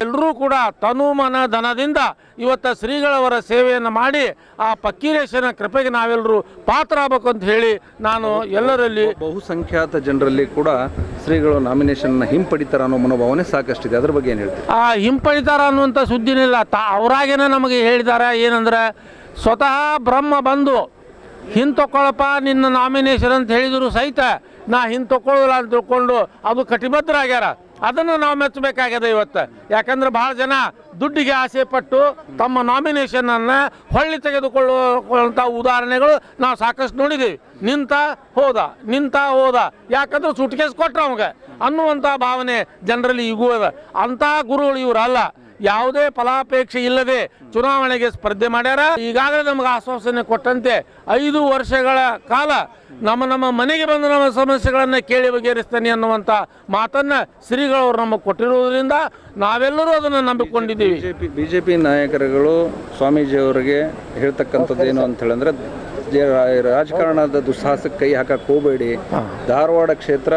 ಎಲ್ಲರೂ ಕೂಡ ತನು ಮನ ಧನದಿಂದ ಇವತ್ತು ಶ್ರೀಗಳವರ ಸೇವೆಯನ್ನು ಮಾಡಿ ಆ ಫಕ್ಕೀರೇಶನ ಕೃಪೆಗೆ ನಾವೆಲ್ಲರೂ ಪಾತ್ರ ಆಗಬೇಕು ಅಂತ ಹೇಳಿ ನಾನು ಎಲ್ಲರಲ್ಲಿ ಬಹುಸಂಖ್ಯಾತ ಜನರಲ್ಲಿ ಕೂಡ ಶ್ರೀಗಳು ನಾಮಿನೇಷನ್ನ ಹಿಂಪಡಿತಾರ ಅನ್ನೋ ಮನೋಭಾವನೆ ಸಾಕಷ್ಟಿದೆ. ಅದ್ರ ಬಗ್ಗೆ ಏನು ಹೇಳ್ತೀವಿ? ಆ ಹಿಂಪಡಿತಾರ ಅನ್ನುವಂಥ ಸುದ್ದಿನಿಲ್ಲ. ಅವರಾಗೇನೆ ನಮಗೆ ಹೇಳಿದ್ದಾರೆ ಏನಂದ್ರೆ ಸ್ವತಃ ಬ್ರಹ್ಮ ಬಂದು ಹಿಂತೊಕ್ಕೊಳಪ್ಪ ನಿನ್ನ ನಾಮಿನೇಷನ್ ಅಂತ ಹೇಳಿದ್ರು ಸಹಿತ ನಾ ಹಿಂತೊಕ್ಕೊಳ್ಳಲ್ಲ ಅಂತ ತಿಳ್ಕೊಂಡು ಅದು ಕಟಿಬದ್ಧರಾಗ್ಯಾರ. ಅದನ್ನು ನಾವು ಮೆಚ್ಚಬೇಕಾಗಿದೆ ಇವತ್ತು. ಯಾಕಂದ್ರೆ ಭಾಳ ಜನ ದುಡ್ಡಿಗೆ ಆಸೆ ಪಟ್ಟು ತಮ್ಮ ನಾಮಿನೇಷನನ್ನು ಹೊಳ್ಳಿ ತೆಗೆದುಕೊಳ್ಳುವಂಥ ಉದಾಹರಣೆಗಳು ನಾವು ಸಾಕಷ್ಟು ನೋಡಿದ್ದೀವಿ. ನಿಂತ ಹೋದ ಯಾಕಂದ್ರೆ ಸುಟ್ಕೇಸ್ ಕೊಟ್ಟರು ಅವಾಗ ಅನ್ನುವಂಥ ಭಾವನೆ ಜನರಲ್ಲಿ ಈಗೂ ಅದ. ಅಂತಹ ಗುರುಗಳು ಇವರಲ್ಲ. ಯಾವುದೇ ಫಲಾಪೇಕ್ಷೆ ಇಲ್ಲದೆ ಚುನಾವಣೆಗೆ ಸ್ಪರ್ಧೆ ಮಾಡ್ಯಾರ. ಈಗಾಗಲೇ ನಮಗೆ ಆಶ್ವಾಸನೆ ಕೊಟ್ಟಂತೆ 5 ವರ್ಷಗಳ ಕಾಲ ನಮ್ಮ ಮನೆಗೆ ಬಂದು ನಮ್ಮ ಸಮಸ್ಯೆಗಳನ್ನು ಕೇಳಿ ಬಗೆಹರಿಸ್ತಾನೆ ಅನ್ನುವಂಥ ಮಾತನ್ನು ಶ್ರೀಗಳವರು ನಮಗೆ ಕೊಟ್ಟಿರುವುದರಿಂದ ನಾವೆಲ್ಲರೂ ಅದನ್ನು ನಂಬಿಕೊಂಡಿದ್ದೀವಿ. ಬಿಜೆಪಿ ನಾಯಕರುಗಳು ಸ್ವಾಮೀಜಿಯವರಿಗೆ ಹೇಳ್ತಕ್ಕಂಥದ್ದು ಏನು ಅಂತ ಹೇಳಿದ್ರೆ ರಾಜಕಾರಣದ ದುಸ್ಸಾಹಸಕ್ಕೆ ಕೈ ಹಾಕಕ್ಕೆ ಹೋಗಬೇಡಿ, ಧಾರವಾಡ ಕ್ಷೇತ್ರ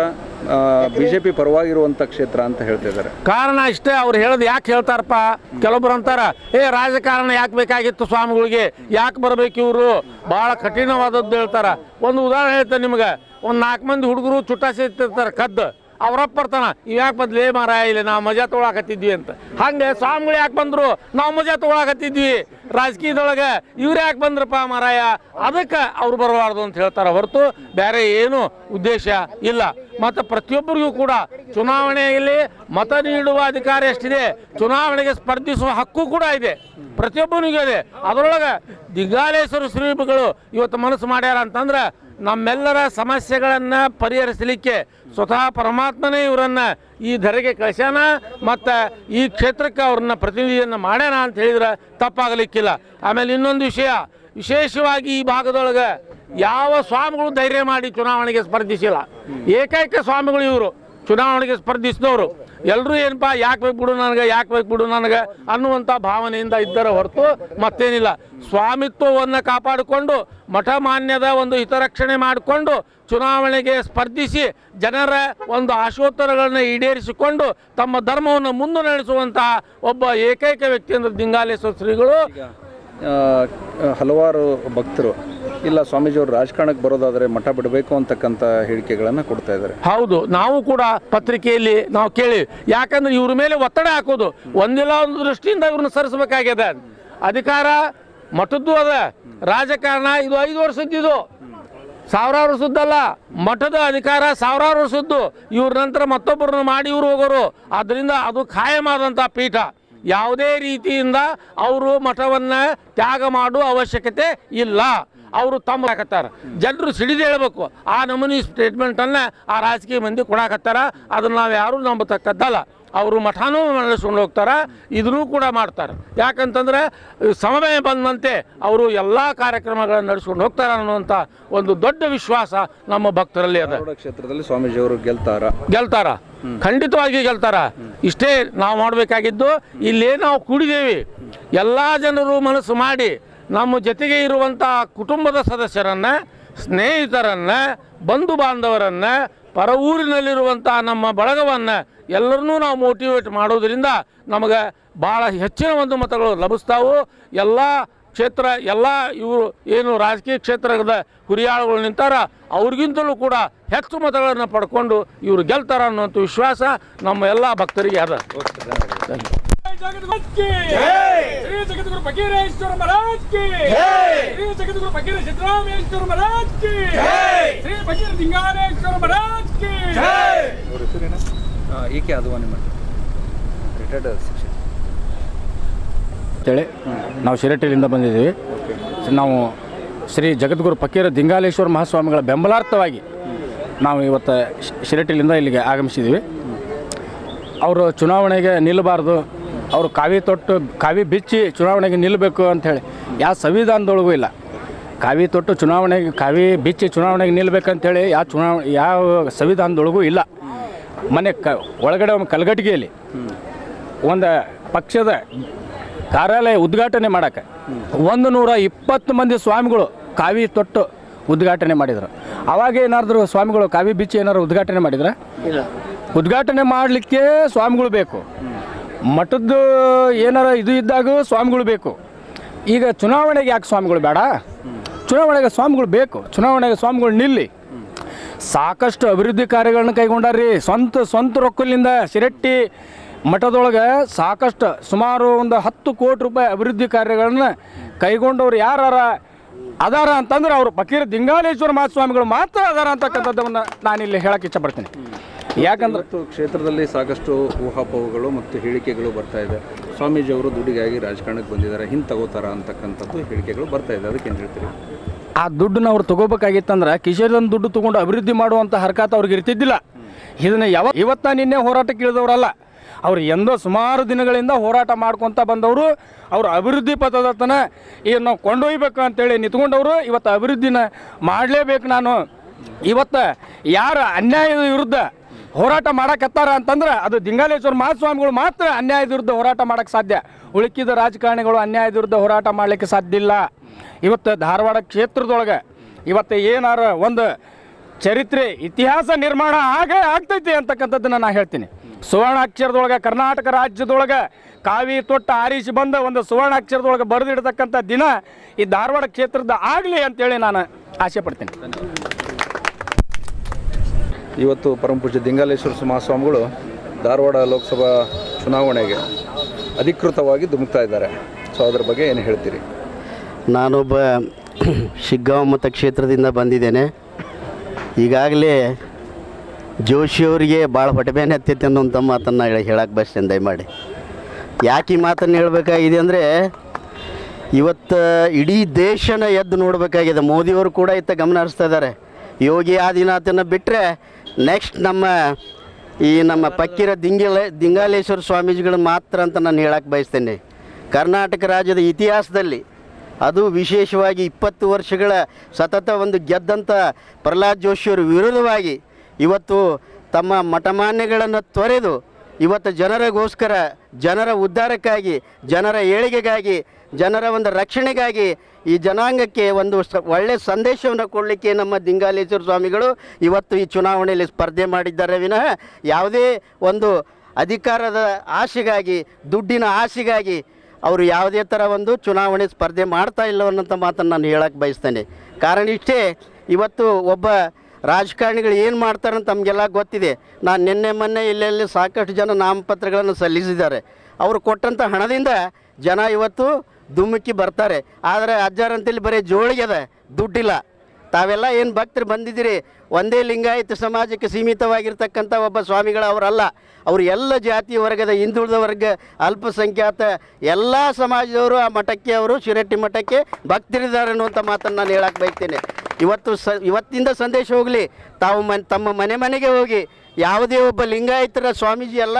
ಬಿಜೆಪಿ ಪರವಾಗಿರುವಂಥ ಕ್ಷೇತ್ರ ಅಂತ ಹೇಳ್ತಿದ್ದಾರೆ. ಕಾರಣ ಇಷ್ಟೇ. ಅವ್ರು ಹೇಳೋದು ಯಾಕೆ ಹೇಳ್ತಾರಪ್ಪ, ಕೆಲವೊಬ್ರು ಅಂತಾರ ರಾಜಕಾರಣ ಯಾಕೆ ಬೇಕಾಗಿತ್ತು ಸ್ವಾಮಿಗಳಿಗೆ, ಯಾಕೆ ಬರಬೇಕು ಇವರು, ಭಾಳ ಕಠಿಣವಾದದ್ದು ಹೇಳ್ತಾರ. ಒಂದು ಉದಾಹರಣೆ ಹೇಳ್ತಾರೆ ನಿಮ್ಗೆ. ಒಂದು 4 ಮಂದಿ ಹುಡುಗರು ಚುಟ್ಟ ಸೇರ್ತಿರ್ತಾರೆ ಕದ್ದು, ಅವ್ರಪ್ಪ ಬರ್ತಾನ ಇವ್ ಯಾಕೆ ಬದ್ಲೇ ಮಾರಾಯ ಇಲ್ಲ ನಾವು ಮಜಾ ತೊಗೊಳಕತ್ತಿದ್ವಿ ಅಂತ. ಹಂಗೆ ಸ್ವಾಮಿಗಳು ಯಾಕೆ ಬಂದರು, ನಾವು ಮಜಾ ತೊಗೊಳಕತ್ತಿದ್ವಿ. ರಾಜಕೀಯದೊಳಗೆ ಇವ್ರು ಯಾಕೆ ಬಂದ್ರಪ್ಪ ಮಾರಾಯ, ಅದಕ್ಕೆ ಅವ್ರು ಬರಬಾರ್ದು ಅಂತ ಹೇಳ್ತಾರೆ ಹೊರತು ಬೇರೆ ಏನು ಉದ್ದೇಶ ಇಲ್ಲ. ಮತ್ತು ಪ್ರತಿಯೊಬ್ಬರಿಗೂ ಕೂಡ ಚುನಾವಣೆಯಲ್ಲಿ ಮತ ನೀಡುವ ಅಧಿಕಾರ ಎಷ್ಟಿದೆ, ಚುನಾವಣೆಗೆ ಸ್ಪರ್ಧಿಸುವ ಹಕ್ಕು ಕೂಡ ಇದೆ, ಪ್ರತಿಯೊಬ್ಬನಿಗೂ ಇದೆ. ಅದರೊಳಗೆ ದಿಂಗಾಲೇಶ್ವರ ಶ್ರೀಗಳು ಇವತ್ತು ಮನಸ್ಸು ಮಾಡ್ಯಾರ ಅಂತಂದ್ರೆ ನಮ್ಮೆಲ್ಲರ ಸಮಸ್ಯೆಗಳನ್ನು ಪರಿಹರಿಸಲಿಕ್ಕೆ ಸ್ವತಃ ಪರಮಾತ್ಮನೇ ಇವರನ್ನು ಈ ಧರೆಗೆ ಕಳಿಸ್ಯಾನ ಮತ್ತು ಈ ಕ್ಷೇತ್ರಕ್ಕೆ ಅವ್ರನ್ನ ಪ್ರತಿನಿಧಿಯನ್ನು ಮಾಡ್ಯಾನ ಅಂತ ಹೇಳಿದ್ರೆ ತಪ್ಪಾಗಲಿಕ್ಕಿಲ್ಲ. ಆಮೇಲೆ ಇನ್ನೊಂದು ವಿಷಯ, ವಿಶೇಷವಾಗಿ ಈ ಭಾಗದೊಳಗೆ ಯಾವ ಸ್ವಾಮಿಗಳು ಧೈರ್ಯ ಮಾಡಿ ಚುನಾವಣೆಗೆ ಸ್ಪರ್ಧಿಸಿಲ್ಲ. ಏಕೈಕ ಸ್ವಾಮಿಗಳು ಇವರು ಚುನಾವಣೆಗೆ ಸ್ಪರ್ಧಿಸಿದವರು. ಎಲ್ಲರೂ ಏನಪ್ಪ ಯಾಕೆ ಬೇಕು ಬಿಡು ನನಗೆ ಅನ್ನುವಂಥ ಭಾವನೆಯಿಂದ ಇದ್ದರ ಹೊರತು ಮತ್ತೇನಿಲ್ಲ. ಸ್ವಾಮಿತ್ವವನ್ನು ಕಾಪಾಡಿಕೊಂಡು ಮಠ ಮಾನ್ಯದ ಒಂದು ಹಿತರಕ್ಷಣೆ ಮಾಡಿಕೊಂಡು ಚುನಾವಣೆಗೆ ಸ್ಪರ್ಧಿಸಿ ಜನರ ಒಂದು ಆಶೋತ್ತರಗಳನ್ನು ಈಡೇರಿಸಿಕೊಂಡು ತಮ್ಮ ಧರ್ಮವನ್ನು ಮುನ್ನಡೆಸುವಂತಹ ಒಬ್ಬ ಏಕೈಕ ವ್ಯಕ್ತಿ ಅಂದರೆ ದಿಂಗಾಲೇಶ್ವರ ಶ್ರೀಗಳು. ಹಲವಾರು ಭಕ್ತರು ಇಲ್ಲ ಸ್ವಾಮೀಜಿಯವರು ರಾಜಕಾರಣಕ್ಕೆ ಬರೋದಾದರೆ ಮಠ ಬಿಡಬೇಕು ಅಂತಕ್ಕಂಥ ಹೇಳಿಕೆಗಳನ್ನು ಕೊಡ್ತಾ ಇದ್ದಾರೆ. ಹೌದು, ನಾವು ಕೂಡ ಪತ್ರಿಕೆಯಲ್ಲಿ ನಾವು ಕೇಳಿ, ಯಾಕಂದ್ರೆ ಇವ್ರ ಮೇಲೆ ಒತ್ತಡ ಹಾಕೋದು ಒಂದಿಲ್ಲ ಒಂದು ದೃಷ್ಟಿಯಿಂದ ಇವ್ರನ್ನ ಸರಿಸಬೇಕಾಗ್ಯದ. ಅಧಿಕಾರ ಮಠದ್ದು ಅದ, ರಾಜಕಾರಣ ಇದು 5 ವರ್ಷದ್ದು, ಸಾವಿರಾರು ವರ್ಷದ್ದಲ್ಲ. ಮಠದ ಅಧಿಕಾರ ಸಾವಿರಾರು ವರ್ಷದ್ದು. ಇವ್ರ ನಂತರ ಮತ್ತೊಬ್ಬರನ್ನ ಮಾಡಿ ಇವ್ರು ಹೋಗೋರು. ಆದ್ದರಿಂದ ಅದು ಖಾಯಮಾದಂಥ ಪೀಠ. ಯಾವುದೇ ರೀತಿಯಿಂದ ಅವರು ಮಠವನ್ನು ತ್ಯಾಗ ಮಾಡುವ ಅವಶ್ಯಕತೆ ಇಲ್ಲ. ಅವರು ತಮ್ಮ ಹಾಕತ್ತಾರ. ಜನರು ಸಿಡಿದು ಹೇಳಬೇಕು. ಆ ನಮೂನಿ ಸ್ಟೇಟ್ಮೆಂಟನ್ನು ಆ ರಾಜಕೀಯ ಮಂದಿ ಕೊಡಾಕತ್ತಾರ. ಅದನ್ನು ನಾವು ಯಾರೂ ನಂಬತಕ್ಕದ್ದಲ್ಲ. ಅವರು ಮಠನೂ ನಡೆಸ್ಕೊಂಡು ಹೋಗ್ತಾರೆ, ಇದನ್ನೂ ಕೂಡ ಮಾಡ್ತಾರೆ. ಯಾಕಂತಂದರೆ ಸಮಯ ಬಂದಂತೆ ಅವರು ಎಲ್ಲ ಕಾರ್ಯಕ್ರಮಗಳನ್ನು ನಡೆಸ್ಕೊಂಡು ಹೋಗ್ತಾರೆ ಅನ್ನುವಂಥ ಒಂದು ದೊಡ್ಡ ವಿಶ್ವಾಸ ನಮ್ಮ ಭಕ್ತರಲ್ಲಿ ಅದ. ಕ್ಷೇತ್ರದಲ್ಲಿ ಸ್ವಾಮೀಜಿಯವರು ಗೆಲ್ತಾರ, ಖಂಡಿತವಾಗಿ ಗೆಲ್ತಾರ. ಇಷ್ಟೇ ನಾವು ಮಾಡಬೇಕಾಗಿದ್ದು. ಇಲ್ಲೇ ನಾವು ಕೂಡಿದ್ದೇವೆ, ಎಲ್ಲ ಜನರು ಮನಸ್ಸು ಮಾಡಿ ನಮ್ಮ ಜೊತೆಗೆ ಇರುವಂಥ ಕುಟುಂಬದ ಸದಸ್ಯರನ್ನು, ಸ್ನೇಹಿತರನ್ನು, ಬಂಧು ಬಾಂಧವರನ್ನು, ಪರ ಊರಿನಲ್ಲಿರುವಂಥ ನಮ್ಮ ಬಳಗವನ್ನು ಎಲ್ಲರನ್ನೂ ನಾವು ಮೋಟಿವೇಟ್ ಮಾಡೋದರಿಂದ ನಮಗೆ ಭಾಳ ಹೆಚ್ಚಿನ ಒಂದು ಮತಗಳು ಲಭಿಸ್ತಾವು. ಎಲ್ಲ ಕ್ಷೇತ್ರ ಎಲ್ಲ ಇವರು ಏನು ರಾಜಕೀಯ ಕ್ಷೇತ್ರದ ಹುರಿಯಾಳುಗಳು ನಿಂತಾರ ಅವ್ರಿಗಿಂತಲೂ ಕೂಡ ಹೆಚ್ಚು ಮತಗಳನ್ನು ಪಡ್ಕೊಂಡು ಇವರು ಗೆಲ್ತಾರ ಅನ್ನುವಂಥ ವಿಶ್ವಾಸ ನಮ್ಮ ಎಲ್ಲ ಭಕ್ತರಿಗೆ ಅದ. ಶ್ರೀ ಜಗದ್ಗುರು ಫಕೀರೇಶ್ವರ ಮಹಾರಾಜ್ ಕಿ ಶ್ರೀ ಜಗದ್ಗುರು ಫಕೀರ ಸಿದ್ದರಾಮೇಶ್ವರ ಮಹಾರಾಜ್ ಕಿ ಶ್ರೀ ಫಕೀರ ದಿಂಗಾಲೇಶ್ವರ ಮಹಾರಾಜ್ ಕಿ ಏಕೆ ಅದ್ವಾನಿ ಮಾಡಿ ರಿಟೈರ್ಡ್ ಶಿಕ್ಷಕ ಅಂತೇಳಿ ನಾವು ಶಿರಟ್ಟಿಲಿಂದ ಬಂದಿದ್ದೀವಿ. ನಾವು ಶ್ರೀ ಜಗದ್ಗುರು ಫಕೀರ ದಿಂಗಾಲೇಶ್ವರ ಮಹಾಸ್ವಾಮಿಗಳ ಬೆಂಬಲಾರ್ಥವಾಗಿ ನಾವು ಇವತ್ತು ಶಿರಟ್ಟಿಲಿಂದ ಇಲ್ಲಿಗೆ ಆಗಮಿಸಿದ್ದೀವಿ. ಅವರು ಚುನಾವಣೆಗೆ ನಿಲ್ಲಬಾರ್ದು, ಅವರು ಕಾವಿ ಬಿಚ್ಚಿ ಚುನಾವಣೆಗೆ ನಿಲ್ಲಬೇಕು ಅಂಥೇಳಿ ಯಾವ ಸಂವಿಧಾನದೊಳಗೂ ಇಲ್ಲ. ಕಾವಿ ಬಿಚ್ಚಿ ಚುನಾವಣೆಗೆ ನಿಲ್ಲಬೇಕಂತೇಳಿ ಯಾವ ಸಂವಿಧಾನದೊಳಗೂ ಇಲ್ಲ. ಒಳಗಡೆ ಒಂದು ಕಲ್ಗಟ್ಟಿಗೆಯಲ್ಲಿ ಒಂದು ಪಕ್ಷದ ಕಾರ್ಯಾಲಯ ಉದ್ಘಾಟನೆ ಮಾಡೋಕ್ಕೆ 120 ಮಂದಿ ಸ್ವಾಮಿಗಳು ಕಾವಿ ತೊಟ್ಟು ಉದ್ಘಾಟನೆ ಮಾಡಿದರು. ಅವಾಗ ಏನಾದರೂ ಸ್ವಾಮಿಗಳು ಕಾವಿ ಬಿಚ್ಚಿ ಏನಾದ್ರು ಉದ್ಘಾಟನೆ ಮಾಡಿದ್ರೆ ಉದ್ಘಾಟನೆ ಮಾಡಲಿಕ್ಕೆ ಸ್ವಾಮಿಗಳು ಬೇಕು. ಮಠದ್ದು ಏನಾರ ಇದು ಇದ್ದಾಗ ಸ್ವಾಮಿಗಳು ಬೇಕು. ಈಗ ಚುನಾವಣೆಗೆ ಯಾಕೆ ಸ್ವಾಮಿಗಳು ಬೇಡ? ಚುನಾವಣೆಗೆ ಸ್ವಾಮಿಗಳು ಬೇಕು. ಚುನಾವಣೆಗೆ ಸ್ವಾಮಿಗಳು ನಿಲ್ಲಿ. ಸಾಕಷ್ಟು ಅಭಿವೃದ್ಧಿ ಕಾರ್ಯಗಳನ್ನ ಕೈಗೊಂಡಾರ್ರಿ. ಸ್ವಂತ ರೊಕ್ಕಲಿಂದ ಶಿರಟ್ಟಿ ಮಠದೊಳಗೆ ಸಾಕಷ್ಟು ಸುಮಾರು ಒಂದು 10 ಕೋಟಿ ರೂಪಾಯಿ ಅಭಿವೃದ್ಧಿ ಕಾರ್ಯಗಳನ್ನ ಕೈಗೊಂಡವ್ರು ಯಾರು ಅದಾರ ಅಂತಂದ್ರೆ ಅವರು ಫಕೀರ ದಿಂಗಾಲೇಶ್ವರ ಮಹಾಸ್ವಾಮಿಗಳು ಮಾತ್ರ ಅದಾರ ಅಂತಕ್ಕಂಥದ್ದನ್ನು ನಾನಿಲ್ಲಿ ಹೇಳಕ್ಕೆ ಇಷ್ಟಪಡ್ತೀನಿ. ಯಾಕಂದ್ರೆ ಕ್ಷೇತ್ರದಲ್ಲಿ ಸಾಕಷ್ಟು ಊಹಾಪೋಹಗಳು ಮತ್ತು ಹೇಳಿಕೆಗಳು ಬರ್ತಾ ಇದೆ. ಸ್ವಾಮೀಜಿಯವರು ದುಡ್ಡಿಗಾಗಿ ರಾಜಕಾರಣಕ್ಕೆ ಬಂದಿದ್ದಾರೆ, ಹಿಂದೆ ತಗೋತಾರ ಅಂತಕ್ಕಂಥದ್ದು ಹೇಳಿಕೆಗಳು ಬರ್ತಾ ಇದೆ. ಅದಕ್ಕೆ ಏನು ಹೇಳ್ತೀರಿ? ಆ ದುಡ್ಡನ್ನ ಅವ್ರು ತೊಗೋಬೇಕಾಗಿತ್ತಂದ್ರೆ ಕಿಶೇರಿದಂದು ದುಡ್ಡು ತೊಗೊಂಡು ಅಭಿವೃದ್ಧಿ ಮಾಡುವಂಥ ಹರಕಾತ ಅವ್ರಿಗೆ ಇರ್ತಿದ್ದಿಲ್ಲ. ಇದನ್ನು ಇವತ್ತ ನಿನ್ನೆ ಹೋರಾಟಕ್ಕೆ ಇಳಿದವರಲ್ಲ. ಅವ್ರು ಎಂದೋ ಸುಮಾರು ದಿನಗಳಿಂದ ಹೋರಾಟ ಮಾಡ್ಕೊತ ಬಂದವರು. ಅವರು ಅಭಿವೃದ್ಧಿ ಪಥದತ್ತನ ಈಗ ನಾವು ಕೊಂಡೊಯ್ಬೇಕು ಅಂತೇಳಿ ನಿಂತ್ಕೊಂಡವರು. ಇವತ್ತು ಅಭಿವೃದ್ಧಿನ ಮಾಡಲೇಬೇಕು ನಾನು. ಇವತ್ತು ಯಾರು ಅನ್ಯಾಯದ ವಿರುದ್ಧ ಹೋರಾಟ ಮಾಡಕತ್ತಾರ ಅಂತಂದ್ರೆ ಅದು ದಿಂಗಾಲೇಶ್ವರ ಮಹಾಸ್ವಾಮಿಗಳು ಮಾತ್ರ ಅನ್ಯಾಯದ ವಿರುದ್ಧ ಹೋರಾಟ ಮಾಡೋಕ್ಕೆ ಸಾಧ್ಯ. ಉಳುಕಿದ ರಾಜಕಾರಣಿಗಳು ಅನ್ಯಾಯದ ವಿರುದ್ಧ ಹೋರಾಟ ಮಾಡಲಿಕ್ಕೆ ಸಾಧ್ಯ ಇಲ್ಲ. ಇವತ್ತು ಧಾರವಾಡ ಕ್ಷೇತ್ರದೊಳಗೆ ಇವತ್ತು ಏನಾರ ಒಂದು ಚರಿತ್ರೆ ಇತಿಹಾಸ ನಿರ್ಮಾಣ ಆಗ್ತೈತಿ ಅಂತಕ್ಕಂಥದ್ದನ್ನು ನಾನು ಹೇಳ್ತೀನಿ. ಸುವರ್ಣಾಕ್ಷರದೊಳಗೆ ಕರ್ನಾಟಕ ರಾಜ್ಯದೊಳಗೆ ಕಾವಿ ತೊಟ್ಟ ಆರಿಸಿ ಬಂದ ಒಂದು ಸುವರ್ಣಾಕ್ಷರದೊಳಗೆ ಬರೆದಿಡ್ತಕ್ಕಂಥ ದಿನ ಈ ಧಾರವಾಡ ಕ್ಷೇತ್ರದ ಆಗಲಿ ಅಂತೇಳಿ ನಾನು ಆಸೆ ಪಡ್ತೀನಿ. ಇವತ್ತು ಪರಮಪೂಜ್ಯ ದಿಂಗಾಲೇಶ್ವರ ಮಹಾಸ್ವಾಮಿಗಳು ಧಾರವಾಡ ಲೋಕಸಭಾ ಚುನಾವಣೆಗೆ ಅಧಿಕೃತವಾಗಿ ಧುಮುಕ್ತಾ ಇದ್ದಾರೆ. ಸೊ ಅದ್ರ ಬಗ್ಗೆ ಏನು ಹೇಳ್ತೀರಿ? ನಾನೊಬ್ಬ ಶಿಗ್ಗಾಂವ್ ಮತಕ್ಷೇತ್ರದಿಂದ ಬಂದಿದ್ದೇನೆ. ಈಗಾಗಲೇ ಜೋಶಿಯವರಿಗೆ ಭಾಳ ಹೊಟ್ಟೆಬೇನೆ ಹತ್ತೈತೆ ಅನ್ನೋಂಥ ಮಾತನ್ನು ಹೇಳಕ್ಕೆ ಬಯಸ್ತೇನೆ. ದಯಮಾಡಿ ಯಾಕೆ ಈ ಮಾತನ್ನು ಹೇಳಬೇಕಾಗಿದೆ ಅಂದರೆ ಇವತ್ತು ಇಡೀ ದೇಶನ ಎದ್ದು ನೋಡಬೇಕಾಗಿದೆ. ಮೋದಿಯವರು ಕೂಡ ಇತ್ತ ಗಮನ ಹರಿಸ್ತಾ ಇದ್ದಾರೆ. ಯೋಗಿ ಆದಿನಾಥನ ಬಿಟ್ಟರೆ ನೆಕ್ಸ್ಟ್ ನಮ್ಮ ಫಕೀರ ದಿಂಗಾಲೇಶ್ವರ ಸ್ವಾಮೀಜಿಗಳು ಮಾತ್ರ ಅಂತ ನಾನು ಹೇಳಕ್ಕೆ ಬಯಸ್ತೇನೆ. ಕರ್ನಾಟಕ ರಾಜ್ಯದ ಇತಿಹಾಸದಲ್ಲಿ ಅದು ವಿಶೇಷವಾಗಿ 20 ವರ್ಷಗಳ ಸತತ ಒಂದು ಗೆದ್ದಂಥ ಪ್ರಹ್ಲಾದ್ ಜೋಶಿಯವರ ವಿರುದ್ಧವಾಗಿ ಇವತ್ತು ತಮ್ಮ ಮಠಮಾನ್ಯಗಳನ್ನು ತೊರೆದು ಇವತ್ತು ಜನರಿಗೋಸ್ಕರ, ಜನರ ಉದ್ಧಾರಕ್ಕಾಗಿ, ಜನರ ಏಳಿಗೆಗಾಗಿ, ಜನರ ಒಂದು ರಕ್ಷಣೆಗಾಗಿ ಈ ಜನಾಂಗಕ್ಕೆ ಒಂದು ಒಳ್ಳೆಯ ಸಂದೇಶವನ್ನು ಕೊಡಲಿಕ್ಕೆ ನಮ್ಮ ದಿಂಗಾಲೇಶ್ವರ ಸ್ವಾಮಿಗಳು ಇವತ್ತು ಈ ಚುನಾವಣೆಯಲ್ಲಿ ಸ್ಪರ್ಧೆ ಮಾಡಿದ್ದಾರೆ ವಿನಃ ಯಾವುದೇ ಒಂದು ಅಧಿಕಾರದ ಆಸೆಗಾಗಿ, ದುಡ್ಡಿನ ಆಸೆಗಾಗಿ ಅವರು ಯಾವುದೇ ಥರ ಒಂದು ಚುನಾವಣೆ ಸ್ಪರ್ಧೆ ಮಾಡ್ತಾ ಇಲ್ಲ ಅನ್ನೋಂಥ ಮಾತನ್ನು ನಾನು ಹೇಳಕ್ಕೆ ಬಯಸ್ತೇನೆ. ಕಾರಣ ಇಷ್ಟೇ, ಇವತ್ತು ಒಬ್ಬ ರಾಜಕಾರಣಿಗಳು ಏನು ಮಾಡ್ತಾರಂತ ತಮಗೆಲ್ಲ ಗೊತ್ತಿದೆ. ನಾನು ನಿನ್ನೆ ಮೊನ್ನೆ ಇಲ್ಲೆಲ್ಲಿ ಸಾಕಷ್ಟು ಜನ ನಾಮಪತ್ರಗಳನ್ನು ಸಲ್ಲಿಸಿದ್ದಾರೆ. ಅವರು ಕೊಟ್ಟಂಥ ಹಣದಿಂದ ಜನ ಇವತ್ತು ಧುಮುಕಿ ಬರ್ತಾರೆ. ಆದರೆ ಅಜ್ಜಾರಂತಲ್ಲಿ ಬರೀ ಜೋಳಿಗೆ ಅದ, ದುಡ್ಡಿಲ್ಲ. ತಾವೆಲ್ಲ ಏನು ಭಕ್ತರು ಬಂದಿದ್ದೀರಿ, ಒಂದೇ ಲಿಂಗಾಯತ ಸಮಾಜಕ್ಕೆ ಸೀಮಿತವಾಗಿರ್ತಕ್ಕಂಥ ಒಬ್ಬ ಸ್ವಾಮಿಗಳು ಅವರಲ್ಲ. ಅವರು ಎಲ್ಲ ಜಾತಿ ವರ್ಗದ, ಹಿಂದುಳಿದ ವರ್ಗ, ಅಲ್ಪಸಂಖ್ಯಾತ ಎಲ್ಲ ಸಮಾಜದವರು ಆ ಮಠಕ್ಕೆ, ಅವರು ಶಿರಟ್ಟಿ ಮಠಕ್ಕೆ ಭಕ್ತರಿದ್ದಾರೆ ಅನ್ನುವಂಥ ಮಾತನ್ನು ನಾನು ಹೇಳಕ್ಕೆ ಬಯಸ್ತೇನೆ. ಇವತ್ತಿಂದ ಸಂದೇಶ ಹೋಗಲಿ, ತಾವು ತಮ್ಮ ಮನೆಗೆ ಹೋಗಿ ಯಾವುದೇ ಒಬ್ಬ ಲಿಂಗಾಯತರ ಸ್ವಾಮೀಜಿ ಅಲ್ಲ,